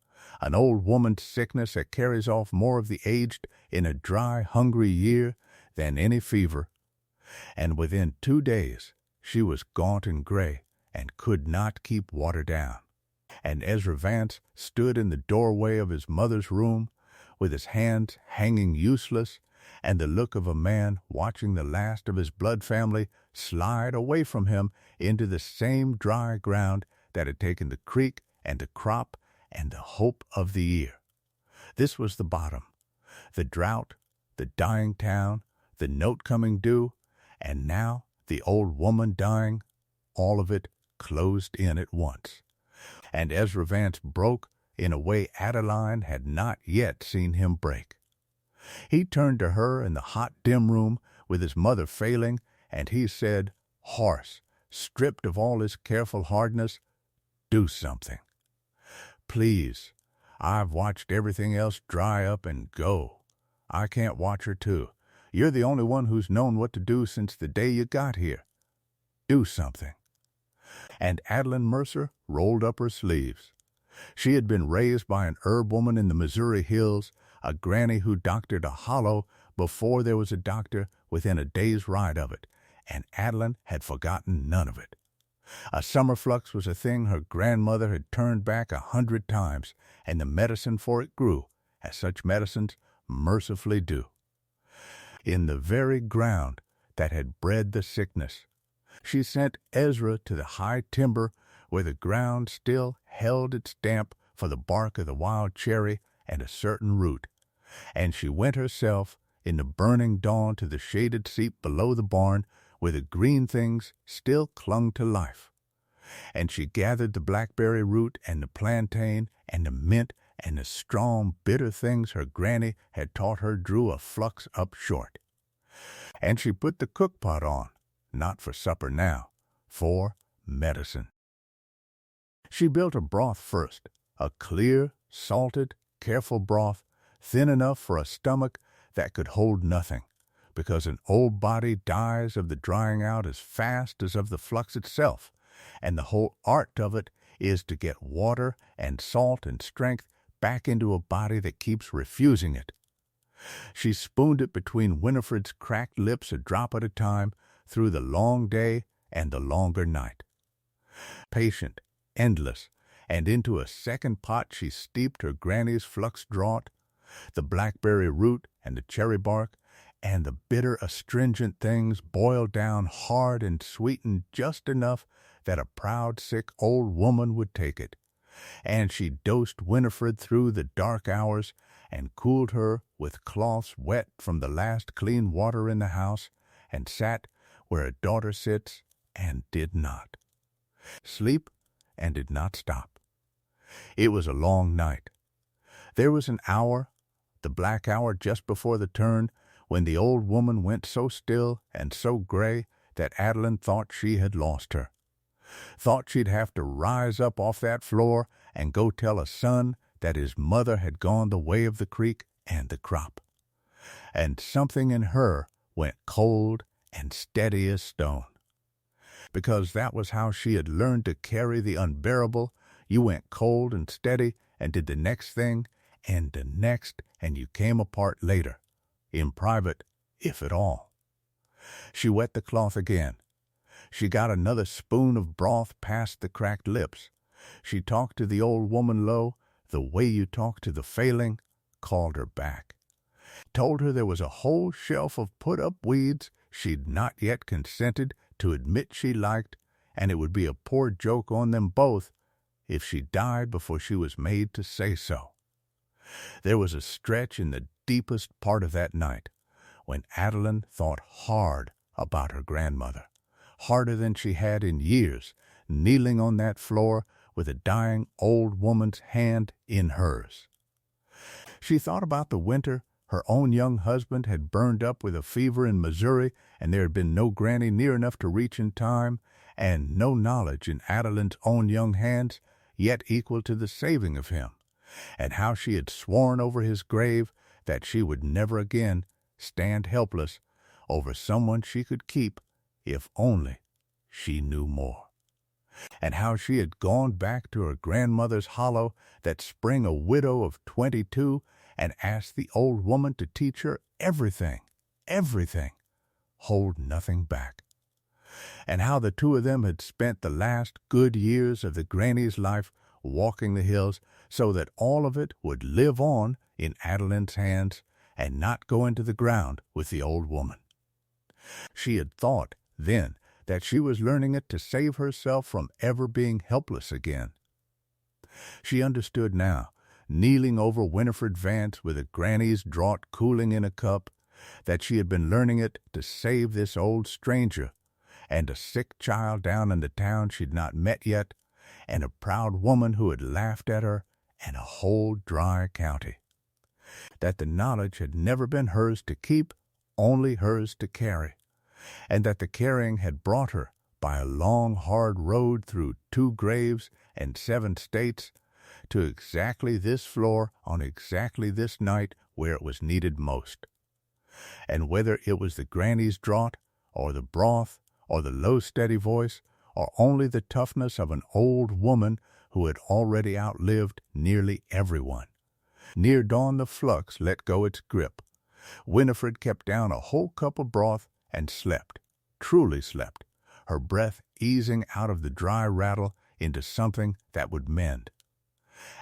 an old woman's sickness that carries off more of the aged in a dry, hungry year than any fever. And within 2 days she was gaunt and gray and could not keep water down. And Ezra Vance stood in the doorway of his mother's room, with his hands hanging useless, and the look of a man watching the last of his blood family slide away from him into the same dry ground that had taken the creek and the crop and the hope of the year. This was the bottom, the drought, the dying town, the note coming due, and now the old woman dying, all of it closed in at once. And Ezra Vance broke in a way Adeline had not yet seen him break. He turned to her in the hot, dim room with his mother failing, and he said, hoarse, stripped of all his careful hardness, "Do something. Please, I've watched everything else dry up and go. I can't watch her too. You're the only one who's known what to do since the day you got here. Do something." And Adeline Mercer rolled up her sleeves. She had been raised by an herb woman in the Missouri hills, a granny who doctored a hollow before there was a doctor within a day's ride of it, and Adeline had forgotten none of it. A summer flux was a thing her grandmother had turned back 100 times, and the medicine for it grew, as such medicines mercifully do, in the very ground that had bred the sickness. She sent Ezra to the high timber where the ground still held its damp for the bark of the wild cherry and a certain root, and she went herself in the burning dawn to the shaded seat below the barn where the green things still clung to life. And she gathered the blackberry root and the plantain and the mint and the strong, bitter things her granny had taught her drew a flux up short. And she put the cook-pot on, not for supper now, for medicine. She built a broth first, a clear, salted, careful broth, thin enough for a stomach that could hold nothing, because an old body dies of the drying out as fast as of the flux itself, and the whole art of it is to get water and salt and strength back into a body that keeps refusing it. She spooned it between Winifred's cracked lips a drop at a time through the long day and the longer night. Patient, endless, and into a second pot she steeped her granny's flux draught, the blackberry root and the cherry bark, and the bitter astringent things boiled down hard and sweetened just enough that a proud, sick old woman would take it. And she dosed Winifred through the dark hours and cooled her with cloths wet from the last clean water in the house, and sat where a daughter sits and did not sleep and did not stop. It was a long night. There was an hour, the black hour just before the turn, when the old woman went so still and so gray that Adeline thought she had lost her. Thought she'd have to rise up off that floor and go tell a son that his mother had gone the way of the creek and the crop. And something in her went cold and steady as stone. Because that was how she had learned to carry the unbearable. You went cold and steady and did the next thing and the next, and you came apart later, in private, if at all. She wet the cloth again. She got another spoon of broth past the cracked lips. She talked to the old woman low, the way you talk to the failing, called her back. Told her there was a whole shelf of put-up weeds she'd not yet consented to admit she liked, and it would be a poor joke on them both if she died before she was made to say so. There was a stretch in the deepest part of that night when Adeline thought hard about her grandmother, harder than she had in years, kneeling on that floor with a dying old woman's hand in hers. She thought about the winter her own young husband had burned up with a fever in Missouri, and there had been no granny near enough to reach in time, and no knowledge in Adeline's own young hands yet equal to the saving of him, and how she had sworn over his grave that she would never again stand helpless over someone she could keep if only she knew more, and how she had gone back to her grandmother's hollow that spring a widow of 22 and asked the old woman to teach her everything, hold nothing back, and how the two of them had spent the last good years of the granny's life walking the hills so that all of it would live on in Adeline's hands and not go into the ground with the old woman. She had thought then that she was learning it to save herself from ever being helpless again. She understood now, kneeling over Winifred Vance with a granny's draught cooling in a cup, that she had been learning it to save this old stranger, and a sick child down in the town she'd not met yet, and a proud woman who had laughed at her, and a whole dry county. That the knowledge had never been hers to keep, only hers to carry, and that the carrying had brought her, by a long, hard road through 2 graves and 7 states, to exactly this floor on exactly this night where it was needed most. And whether it was the granny's draught, or the broth, or the low steady voice, or only the toughness of an old woman who had already outlived nearly everyone, near dawn the flux let go its grip. Winifred kept down a whole cup of broth and slept, truly slept, her breath easing out of the dry rattle into something that would mend.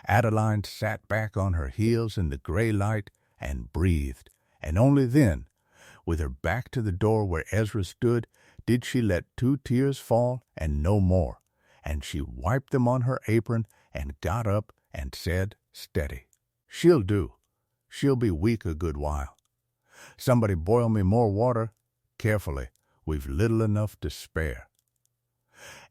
Adeline sat back on her heels in the gray light and breathed, and only then, with her back to the door where Ezra stood, did she let 2 tears fall and no more, and she wiped them on her apron and got up and said, steady, "She'll do. She'll be weak a good while." Somebody boil me more water? Carefully, we've little enough to spare.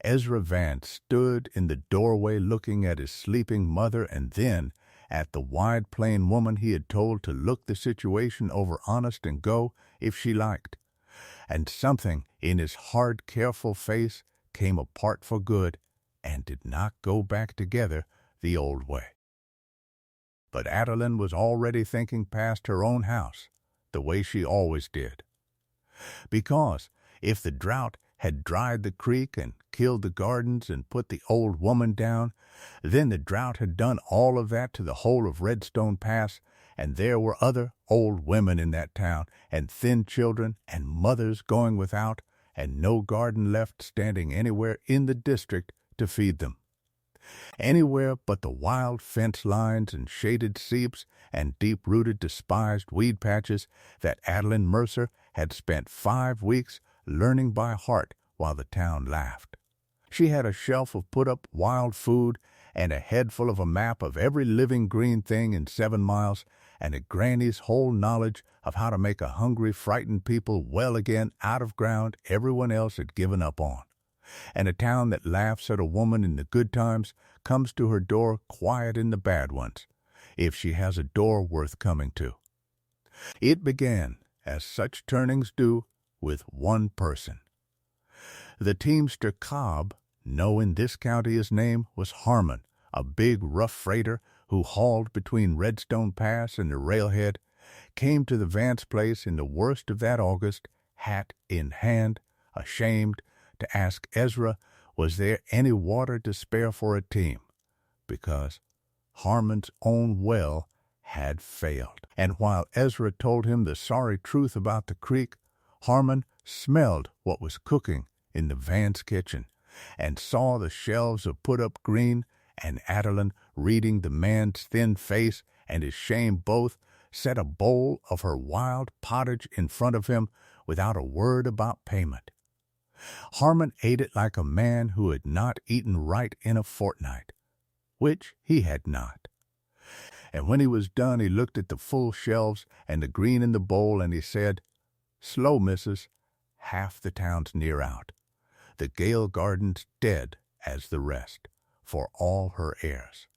Ezra Vance stood in the doorway looking at his sleeping mother and then at the wide plain woman he had told to look the situation over honest and go if she liked. And something in his hard, careful face came apart for good and did not go back together the old way. But Adeline was already thinking past her own house, the way she always did. Because if the drought had dried the creek and killed the gardens and put the old woman down, then the drought had done all of that to the whole of Redstone Pass, and there were other old women in that town, and thin children, and mothers going without, and no garden left standing anywhere in the district to feed them. Anywhere but the wild fence lines and shaded seeps and deep-rooted despised weed patches that Adeline Mercer had spent 5 weeks learning by heart while the town laughed. She had a shelf of put-up wild food and a head full of a map of every living green thing in 7 miles and a granny's whole knowledge of how to make a hungry, frightened people well again out of ground everyone else had given up on. And a town that laughs at a woman in the good times comes to her door quiet in the bad ones, if she has a door worth coming to. It began, as such turnings do, with one person. The teamster Cobb, in this county his name was Harmon, a big rough freighter who hauled between Redstone Pass and the railhead, came to the Vance place in the worst of that August, hat in hand, ashamed, to ask Ezra was there any water to spare for a team, because Harmon's own well had failed. And while Ezra told him the sorry truth about the creek, Harmon smelled what was cooking in the Vance kitchen and saw the shelves of put-up green, and Adeline, reading the man's thin face and his shame both, set a bowl of her wild pottage in front of him without a word about payment. Harmon ate it like a man who had not eaten right in a fortnight, which he had not. And when he was done, he looked at the full shelves and the green in the bowl, and he said, "Slow, missus, half the town's near out. The Gale Garden's dead as the rest, for all her heirs.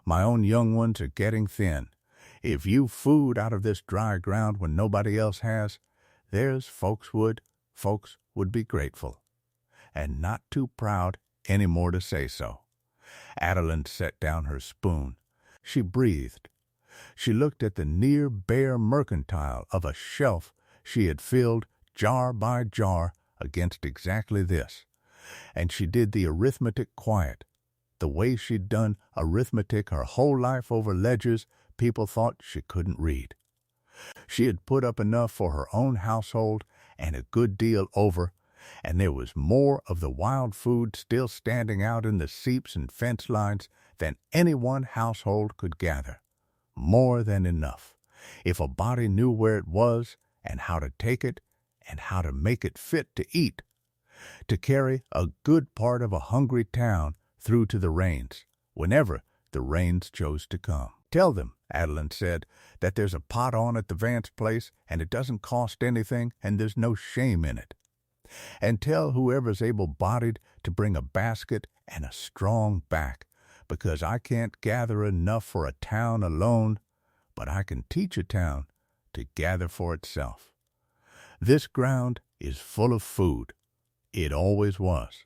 My own young ones are getting thin. If you food out of this dry ground when nobody else has, there's folks would be grateful, and not too proud any more to say so." Adeline set down her spoon. She breathed. She looked at the near bare mercantile of a shelf she had filled jar by jar against exactly this, and she did the arithmetic quiet, the way she'd done arithmetic her whole life over ledgers people thought she couldn't read. She had put up enough for her own household and a good deal over, and there was more of the wild food still standing out in the seeps and fence lines than any one household could gather. More than enough, if a body knew where it was and how to take it and how to make it fit to eat, to carry a good part of a hungry town through to the rains, whenever the rains chose to come. "Tell them," Adeline said, "that there's a pot on at the Vance place, and it doesn't cost anything, and there's no shame in it. And tell whoever's able-bodied to bring a basket and a strong back, because I can't gather enough for a town alone, but I can teach a town to gather for itself. This ground is full of food. It always was.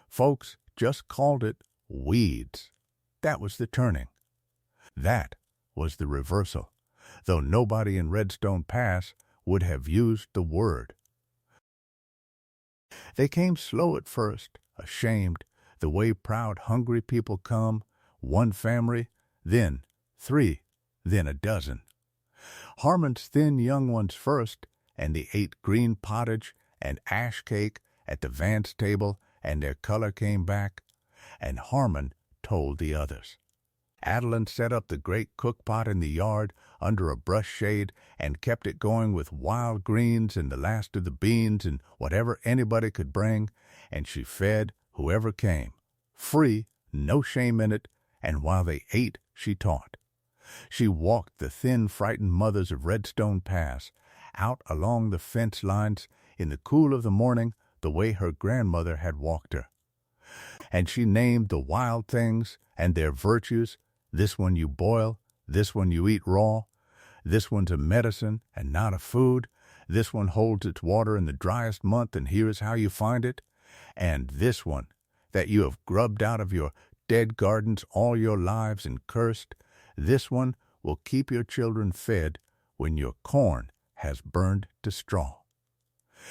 Folks just called it weeds. That was the turning. That was the reversal, though nobody in Redstone Pass would have used the word. They came slow at first, ashamed, the way proud, hungry people come, one family, then 3, then a dozen. Harmon's thin young ones first, and they ate green pottage and ash cake at the Vance table, and their color came back, and Harmon told the others. Adeline set up the great cook-pot in the yard under a brush shade and kept it going with wild greens and the last of the beans and whatever anybody could bring, and she fed whoever came. Free, no shame in it, and while they ate, she taught. She walked the thin, frightened mothers of Redstone Pass, out along the fence lines in the cool of the morning the way her grandmother had walked her. And she named the wild things and their virtues. This one you boil, this one you eat raw, this one's a medicine and not a food, this one holds its water in the driest month and here is how you find it, and this one that you have grubbed out of your dead gardens all your lives and cursed, this one will keep your children fed when your corn has burned to straw.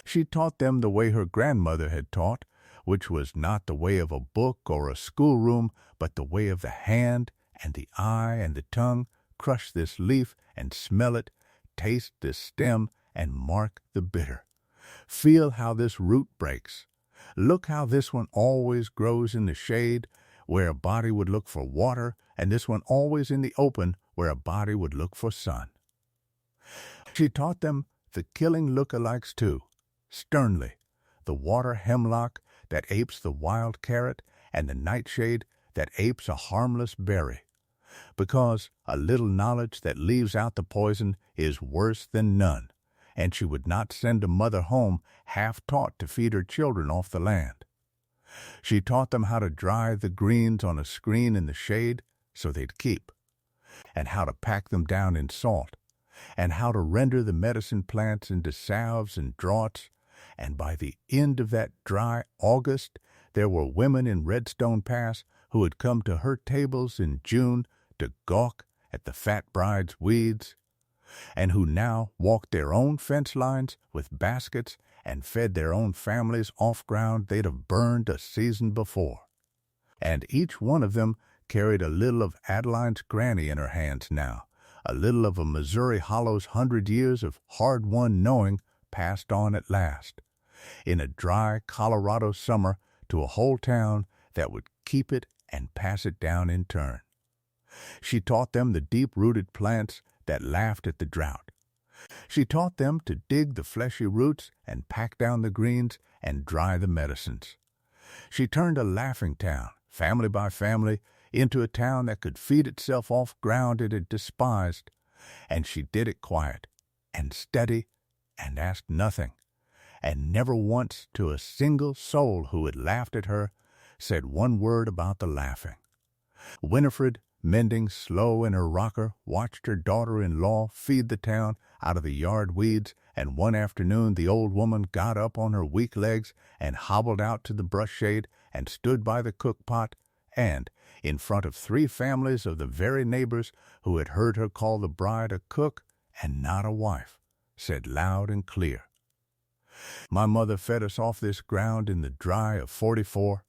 She taught them the way her grandmother had taught, which was not the way of a book or a schoolroom, but the way of the hand and the eye and the tongue. Crush this leaf and smell it, taste this stem and mark the bitter. Feel how this root breaks. Look how this one always grows in the shade, where a body would look for water, and this one always in the open, where a body would look for sun. She taught them the killing look-alikes too, sternly, the water hemlock that apes the wild carrot, and the nightshade that apes a harmless berry, because a little knowledge that leaves out the poison is worse than none, and she would not send a mother home half-taught to feed her children off the land. She taught them how to dry the greens on a screen in the shade so they'd keep, and how to pack them down in salt, and how to render the medicine plants into salves and draughts, and by the end of that dry August, there were women in Redstone Pass who had come to her tables in June to gawk at the fat bride's weeds, and who now walked their own fence lines with baskets and fed their own families off ground they'd have burned a season before. And each one of them carried a little of Adeline's granny in her hands now, a little of a Missouri Hollow's 100 years of hard-won knowing passed on at last, in a dry Colorado summer to a whole town that would keep it and pass it down in turn. She taught them the deep-rooted plants that laughed at the drought. She taught them to dig the fleshy roots and pack down the greens and dry the medicines. She turned a laughing town, family by family, into a town that could feed itself off ground it had despised, and she did it quiet and steady and asked nothing, and never once to a single soul who had laughed at her said one word about the laughing. Winifred, mending slow in her rocker, watched her daughter-in-law feed the town out of the yard weeds, and one afternoon the old woman got up on her weak legs and hobbled out to the brush shade and stood by the cook-pot, and, in front of 3 families of the very neighbors who had heard her call the bride a cook and not a wife, said loud and clear, "My mother fed us off this ground in the dry of '44,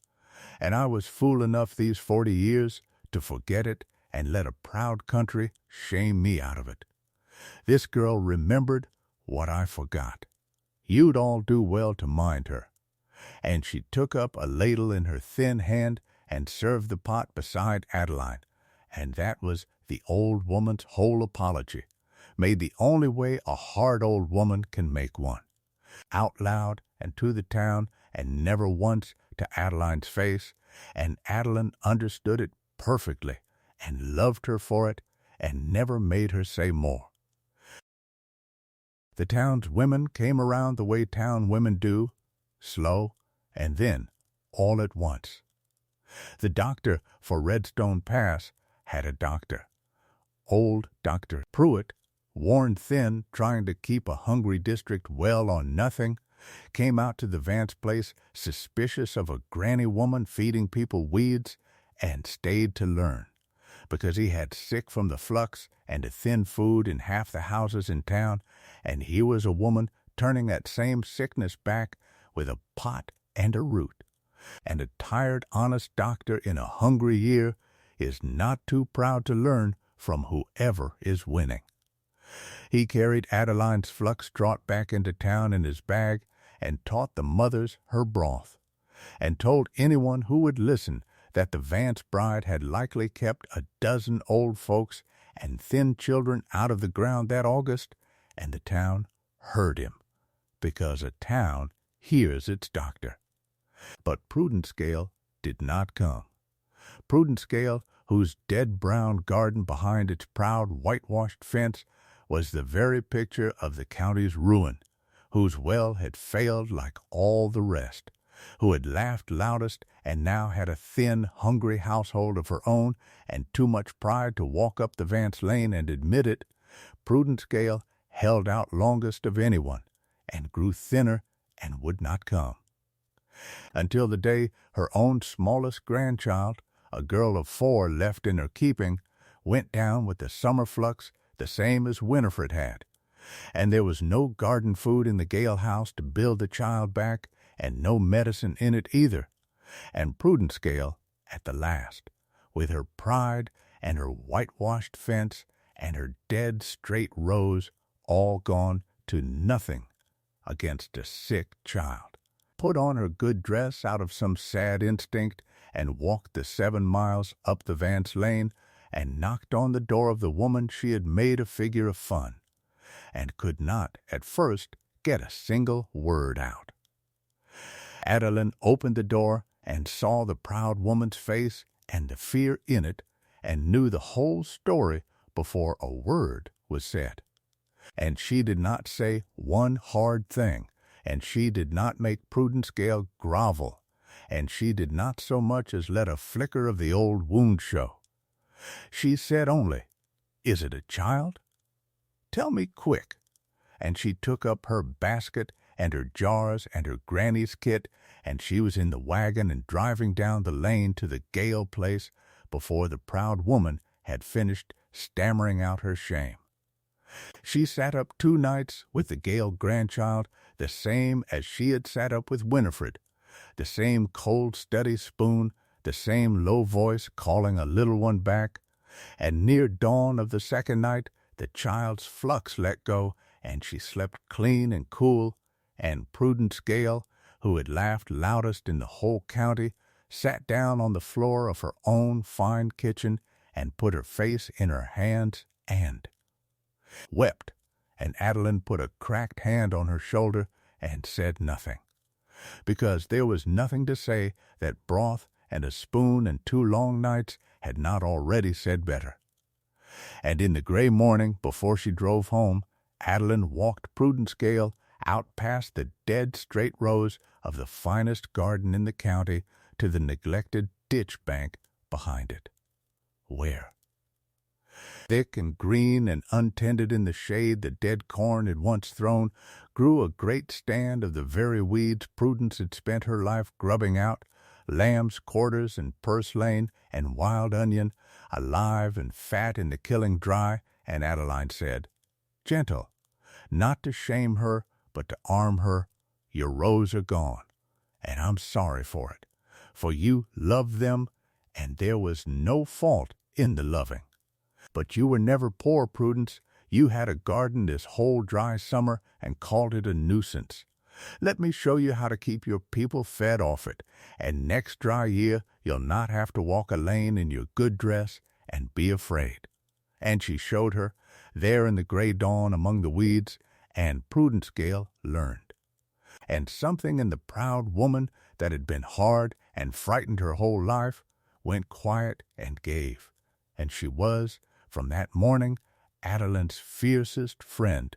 and I was fool enough these 40 years to forget it and let a proud country shame me out of it. This girl remembered what I forgot. You'd all do well to mind her." And she took up a ladle in her thin hand and served the pot beside Adeline, and that was the old woman's whole apology, made the only way a hard old woman can make one, out loud and to the town, and never once to Adeline's face, and Adeline understood it perfectly and loved her for it and never made her say more. The town's women came around the way town women do, slow, and then all at once. The doctor for Redstone Pass had a doctor. Old Dr. Pruitt, worn thin, trying to keep a hungry district well on nothing, came out to the Vance place suspicious of a granny woman feeding people weeds, and stayed to learn, because he had sick from the flux and to thin food in half the houses in town, and he was a woman turning that same sickness back with a pot and a root. And a tired, honest doctor in a hungry year is not too proud to learn from whoever is winning. He carried Adeline's flux draught back into town in his bag and taught the mothers her broth, and told anyone who would listen that the Vance bride had likely kept a dozen old folks and thin children out of the ground that August, and the town heard him, because a town hears its doctor. But Prudence Gale did not come. Prudence Gale, whose dead brown garden behind its proud whitewashed fence was the very picture of the county's ruin, whose well had failed like all the rest, who had laughed loudest and now had a thin, hungry household of her own and too much pride to walk up the Vance Lane and admit it. Prudence Gale held out longest of anyone and grew thinner and would not come. Until the day her own smallest grandchild, a girl of 4 left in her keeping, went down with the summer flux the same as Winifred had, and there was no garden food in the Gale house to build the child back, and no medicine in it either. And Prudence Gale, at the last, with her pride and her whitewashed fence and her dead straight rows, all gone to nothing against a sick child, put on her good dress out of some sad instinct and walked the 7 miles up the Vance Lane and knocked on the door of the woman she had made a figure of fun, and could not at first get a single word out. Adeline opened the door and saw the proud woman's face and the fear in it, and knew the whole story before a word was said. And she did not say one hard thing, and she did not make Prudence Gale grovel, and she did not so much as let a flicker of the old wound show. She said only, "Is it a child? Tell me quick." And she took up her basket and her jars and her granny's kit, and she was in the wagon and driving down the lane to the Gale place before the proud woman had finished stammering out her shame. She sat up 2 nights with the Gale grandchild, the same as she had sat up with Winifred, the same cold, steady spoon, the same low voice calling a little one back, and near dawn of the 2nd night the child's flux let go, and she slept clean and cool, and Prudence Gale, who had laughed loudest in the whole county, sat down on the floor of her own fine kitchen and put her face in her hands and wept, and Adeline put a cracked hand on her shoulder and said nothing, because there was nothing to say that broth and a spoon and 2 long nights had not already said better. And in the gray morning, before she drove home, Adeline walked Prudence Gale out past the dead straight rows of the finest garden in the county to the neglected ditch bank behind it, where, thick and green and untended in the shade the dead corn had once thrown, grew a great stand of the very weeds Prudence had spent her life grubbing out, lamb's quarters and purslane and wild onion, alive and fat in the killing dry, and Adeline said, "Gentle, not to shame her, but to arm her, your rows are gone, and I'm sorry for it, for you loved them, and there was no fault in the loving. But you were never poor, Prudence. You had a garden this whole dry summer and called it a nuisance. Let me show you how to keep your people fed off it, and next dry year you'll not have to walk a lane in your good dress and be afraid." And she showed her, there in the gray dawn among the weeds, and Prudence Gale learned. And something in the proud woman that had been hard and frightened her whole life went quiet and gave, and she was, from that morning, Adeline's fiercest friend,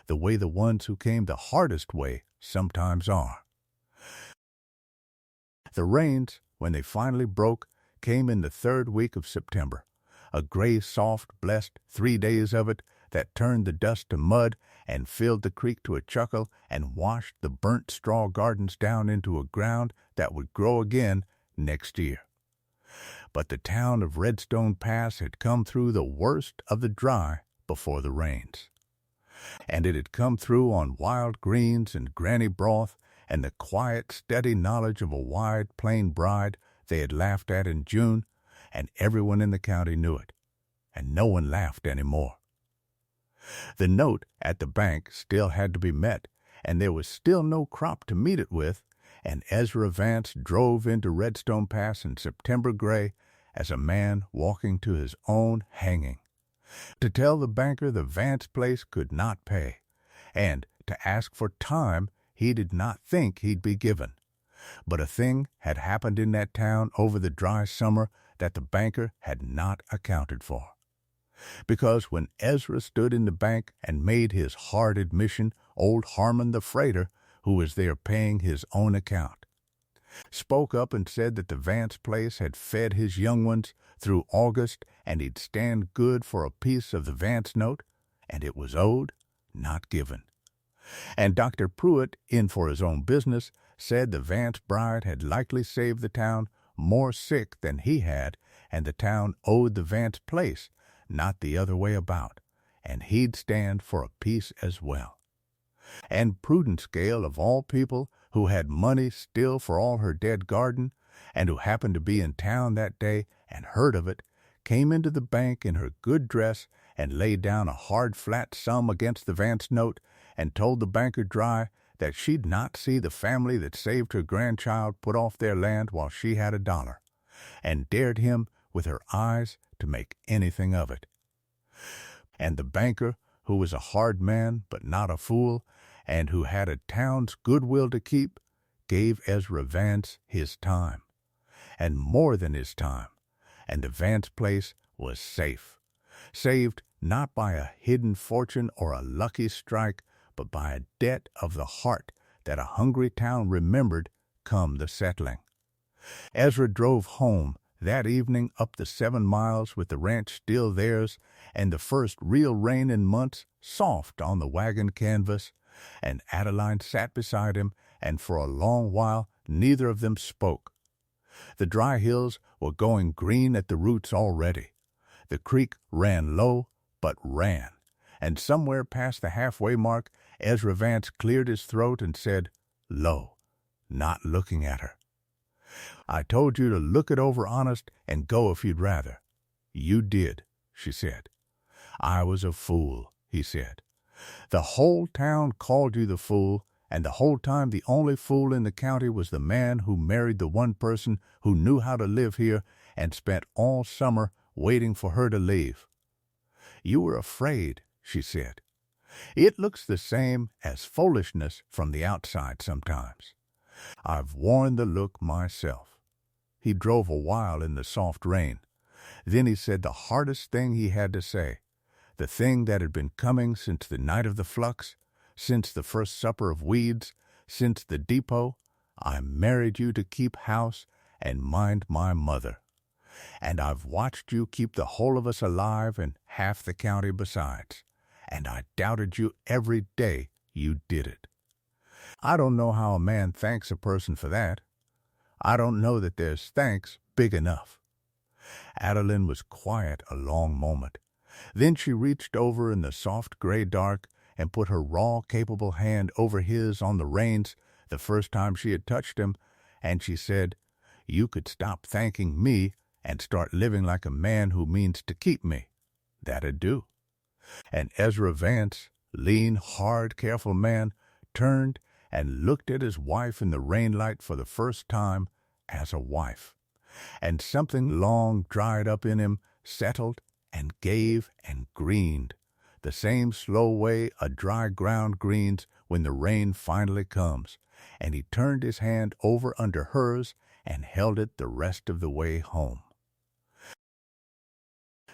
the way the ones who came the hardest way sometimes are. The rains, when they finally broke, came in the 3rd week of September, a gray, soft, blessed 3 days of it that turned the dust to mud and filled the creek to a chuckle and washed the burnt straw gardens down into a ground that would grow again next year. But the town of Redstone Pass had come through the worst of the dry before the rains. And it had come through on wild greens and granny broth and the quiet, steady knowledge of a wide, plain bride they had laughed at in June, and everyone in the county knew it, and no one laughed any more. The note at the bank still had to be met, and there was still no crop to meet it with, and Ezra Vance drove into Redstone Pass in September gray as a man walking to his own hanging, to tell the banker the Vance place could not pay, and to ask for time he did not think he'd be given. But a thing had happened in that town over the dry summer that the banker had not accounted for. Because when Ezra stood in the bank and made his hard admission, old Harmon the freighter, who was there paying his own account, spoke up and said that the Vance place had fed his young ones through August and he'd stand good for a piece of the Vance note, and it was owed, not given. And Dr. Pruitt, in for his own business, said the Vance bride had likely saved the town more sick than he had, and the town owed the Vance place, not the other way about, and he'd stand for a piece as well. And Prudence Gale, of all people, who had money still for all her dead garden, and who happened to be in town that day and heard of it, came into the bank in her good dress and laid down a hard flat sum against the Vance note, and told the banker dry that she'd not see the family that saved her grandchild put off their land while she had $1, and dared him with her eyes to make anything of it. And the banker, who was a hard man but not a fool, and who had a town's goodwill to keep, gave Ezra Vance his time, and more than his time, and the Vance place was safe, saved not by a hidden fortune or a lucky strike, but by a debt of the heart that a hungry town remembered come the settling. Ezra drove home that evening up the 7 miles with the ranch still theirs, and the first real rain in months soft on the wagon canvas, and Adeline sat beside him, and for a long while neither of them spoke. The dry hills were going green at the roots already. The creek ran low, but ran, and somewhere past the halfway mark Ezra Vance cleared his throat and said, low, not looking at her, "I told you to look it over honest and go if you'd rather." "You did," she said. "I was a fool," he said. "The whole town called you the fool, and the whole time the only fool in the county was the man who married the one person who knew how to live here and spent all summer waiting for her to leave." "You were afraid," she said. "It looks the same as foolishness from the outside sometimes. I've worn the look myself." He drove a while in the soft rain. Then he said the hardest thing he had to say, the thing that had been coming since the night of the flux, since the first supper of weeds, since the depot. "I married you to keep house and mind my mother. And I've watched you keep the whole of us alive and half the county besides. And I doubted you every day you did it. I don't know how a man thanks a person for that. I don't know that there's thanks big enough." Adeline was quiet a long moment. Then she reached over in the soft gray dark and put her raw, capable hand over his on the reins the first time she had touched him, and she said, "You could stop thanking me and start living like a man who means to keep me. That'd do." And Ezra Vance, lean, hard, careful man, turned and looked at his wife in the rainlight for the first time as a wife. And something long dried up in him settled and gave and greened, the same slow way a dry ground greens when the rain finally comes, and he turned his hand over under hers and held it the rest of the way home.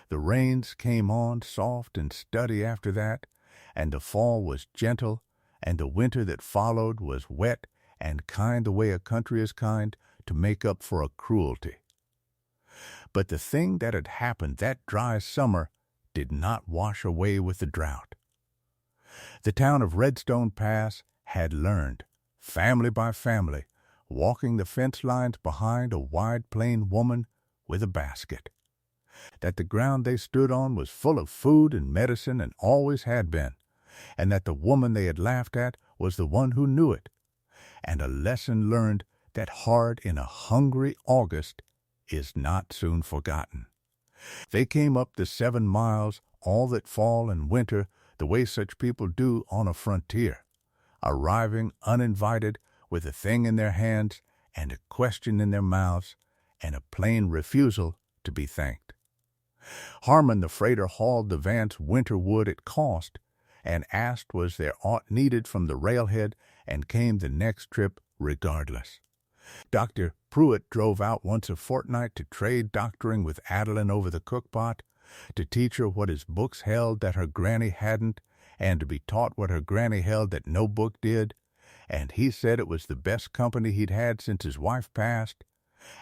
The rains came on soft and steady after that, and the fall was gentle, and the winter that followed was wet and kind the way a country is kind to make up for a cruelty. But the thing that had happened that dry summer did not wash away with the drought. The town of Redstone Pass had learned, family by family, walking the fence lines behind a wide plain woman with a basket, that the ground they stood on was full of food and medicine and always had been, and that the woman they had laughed at was the one who knew it, and a lesson learned that hard in a hungry August is not soon forgotten. They came up the 7 miles all that fall and winter the way such people do on a frontier, arriving uninvited with a thing in their hands and a question in their mouths and a plain refusal to be thanked. Harmon the freighter hauled the Vance winter wood at cost and asked was there aught needed from the railhead and came the next trip regardless. Dr. Pruitt drove out once a fortnight to trade doctoring with Adeline over the cookpot, to teach her what his books held that her granny hadn't, and to be taught what her granny held that no book did, and he said it was the best company he'd had since his wife passed,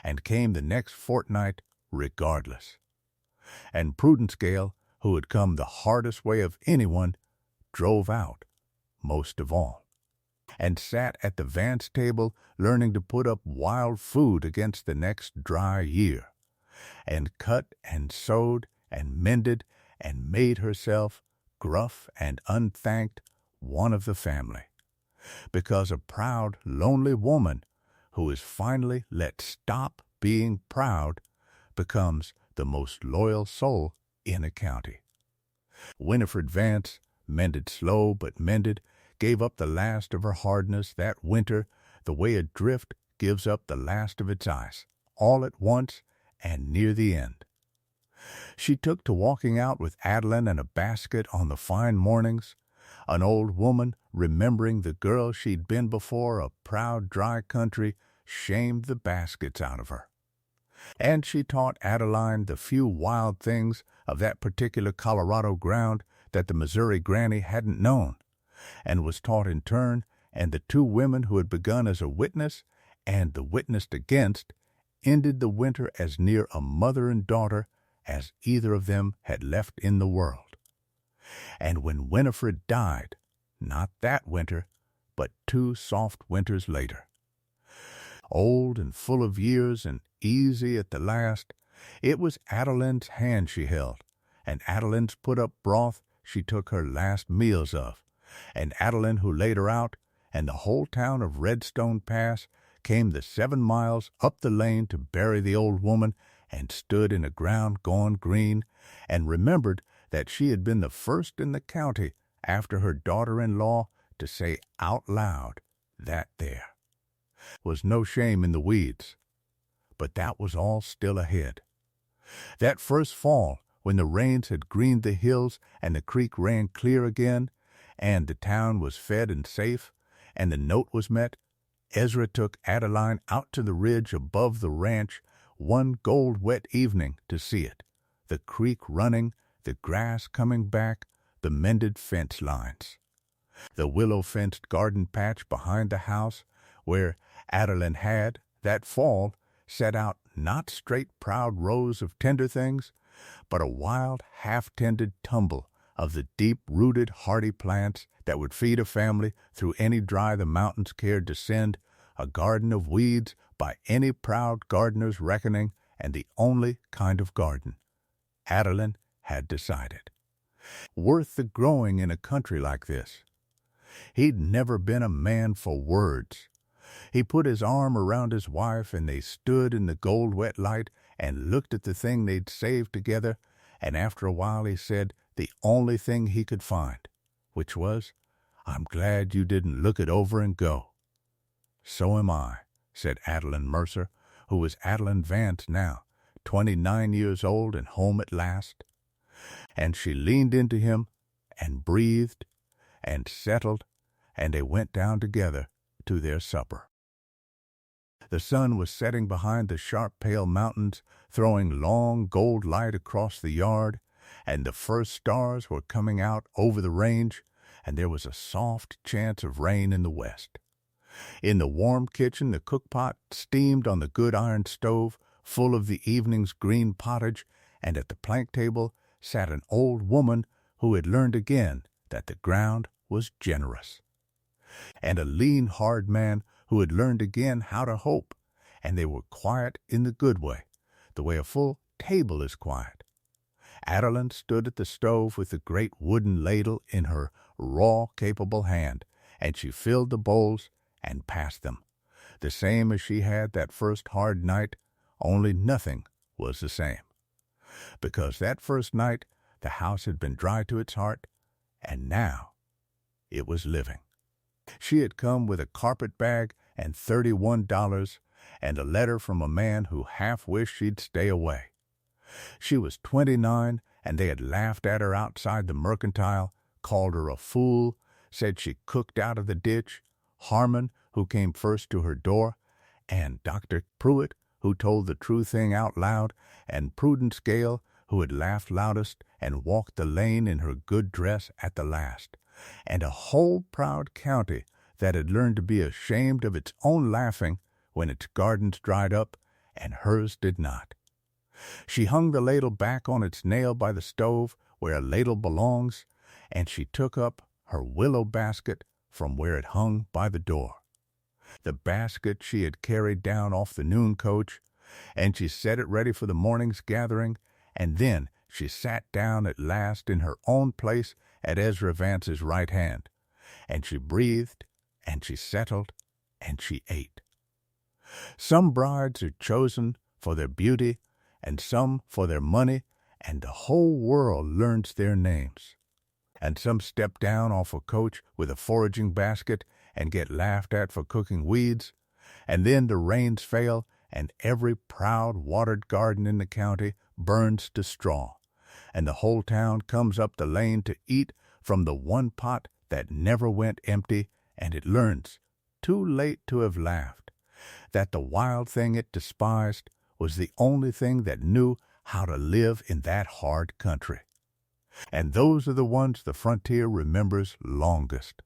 and came the next fortnight regardless. And Prudence Gale, who had come the hardest way of anyone, drove out most of all, and sat at the Vance table learning to put up wild food against the next dry year, and cut and sewed and mended and made herself, gruff and unthanked, one of the family, because a proud, lonely woman who is finally let stop being proud becomes the most loyal soul in a county. Winifred Vance, mended slow but mended, gave up the last of her hardness that winter the way a drift gives up the last of its ice, all at once and near the end. She took to walking out with Adeline and a basket on the fine mornings, an old woman remembering the girl she'd been before a proud dry country shamed the baskets out of her. And she taught Adeline the few wild things of that particular Colorado ground that the Missouri granny hadn't known, and was taught in turn, and the two women who had begun as a witness and the witnessed against ended the winter as near a mother and daughter as either of them had left in the world. And when Winifred died, not that winter, but 2 soft winters later, old and full of years and easy at the last, it was Adeline's hand she held, and Adeline's put-up broth she took her last meals of, and Adeline who laid her out, and the whole town of Redstone Pass came the 7 miles up the lane to bury the old woman, and stood in a ground gone green, and remembered that she had been the first in the county after her daughter-in-law to say out loud that there was no shame in the weeds. But that was all still ahead. That first fall, when the rains had greened the hills and the creek ran clear again, and the town was fed and safe, and the note was met, Ezra took Adeline out to the ridge above the ranch one gold-wet evening to see it, the creek running, the grass coming back, the mended fence lines, the willow-fenced garden patch behind the house, where Adeline had, that fall, set out not straight proud rows of tender things, but a wild, half-tended tumble of the deep-rooted hardy plants that would feed a family through any dry the mountains cared to send, a garden of weeds by any proud gardener's reckoning, and the only kind of garden, Adeline had decided, worth the growing in a country like this. He'd never been a man for words. He put his arm around his wife, and they stood in the gold-wet light and looked at the thing they'd saved together, and after a while he said the only thing he could find, which was, "I'm glad you didn't look it over and go." "So am I," said Adeline Mercer, who was Adeline Vance now, 29 years old and home at last. And she leaned into him and breathed and settled, and they went down together to their supper. The sun was setting behind the sharp pale mountains, throwing long gold light across the yard, and the first stars were coming out over the range, and there was a soft chance of rain in the west. In the warm kitchen the cookpot steamed on the good iron stove, full of the evening's green pottage, and at the plank table sat an old woman who had learned again that the ground was generous, and a lean, hard man who had learned again how to hope, and they were quiet in the good way, the way a full table is quiet. Adeline stood at the stove with the great wooden ladle in her raw, capable hand, and she filled the bowls and passed them, the same as she had that first hard night, only nothing was the same. Because that first night the house had been dry to its heart, and now it was living. She had come with a carpet bag and $31 and a letter from a man who half wished she'd stay away. She was 29, and they had laughed at her outside the mercantile, called her a fool, said she cooked out of the ditch, Harmon, who came first to her door, and Dr. Pruitt, who told the true thing out loud, and Prudence Gale, who had laughed loudest and walked the lane in her good dress at the last, and a whole proud county that had learned to be ashamed of its own laughing when its gardens dried up and hers did not. She hung the ladle back on its nail by the stove where a ladle belongs, and she took up her willow basket from where it hung by the door. The basket she had carried down off the noon coach, and she set it ready for the morning's gathering, and then she sat down at last in her own place at Ezra Vance's right hand, and she breathed, and she settled, and she ate. Some brides are chosen for their beauty, and some for their money, and the whole world learns their names. And some step down off a coach with a foraging basket and get laughed at for cooking weeds, and then the rains fail, and every proud watered garden in the county burns to straw, and the whole town comes up the lane to eat from the one pot that never went empty, and it learns, too late to have laughed, that the wild thing it despised was the only thing that knew how to live in that hard country. And those are the ones the frontier remembers longest.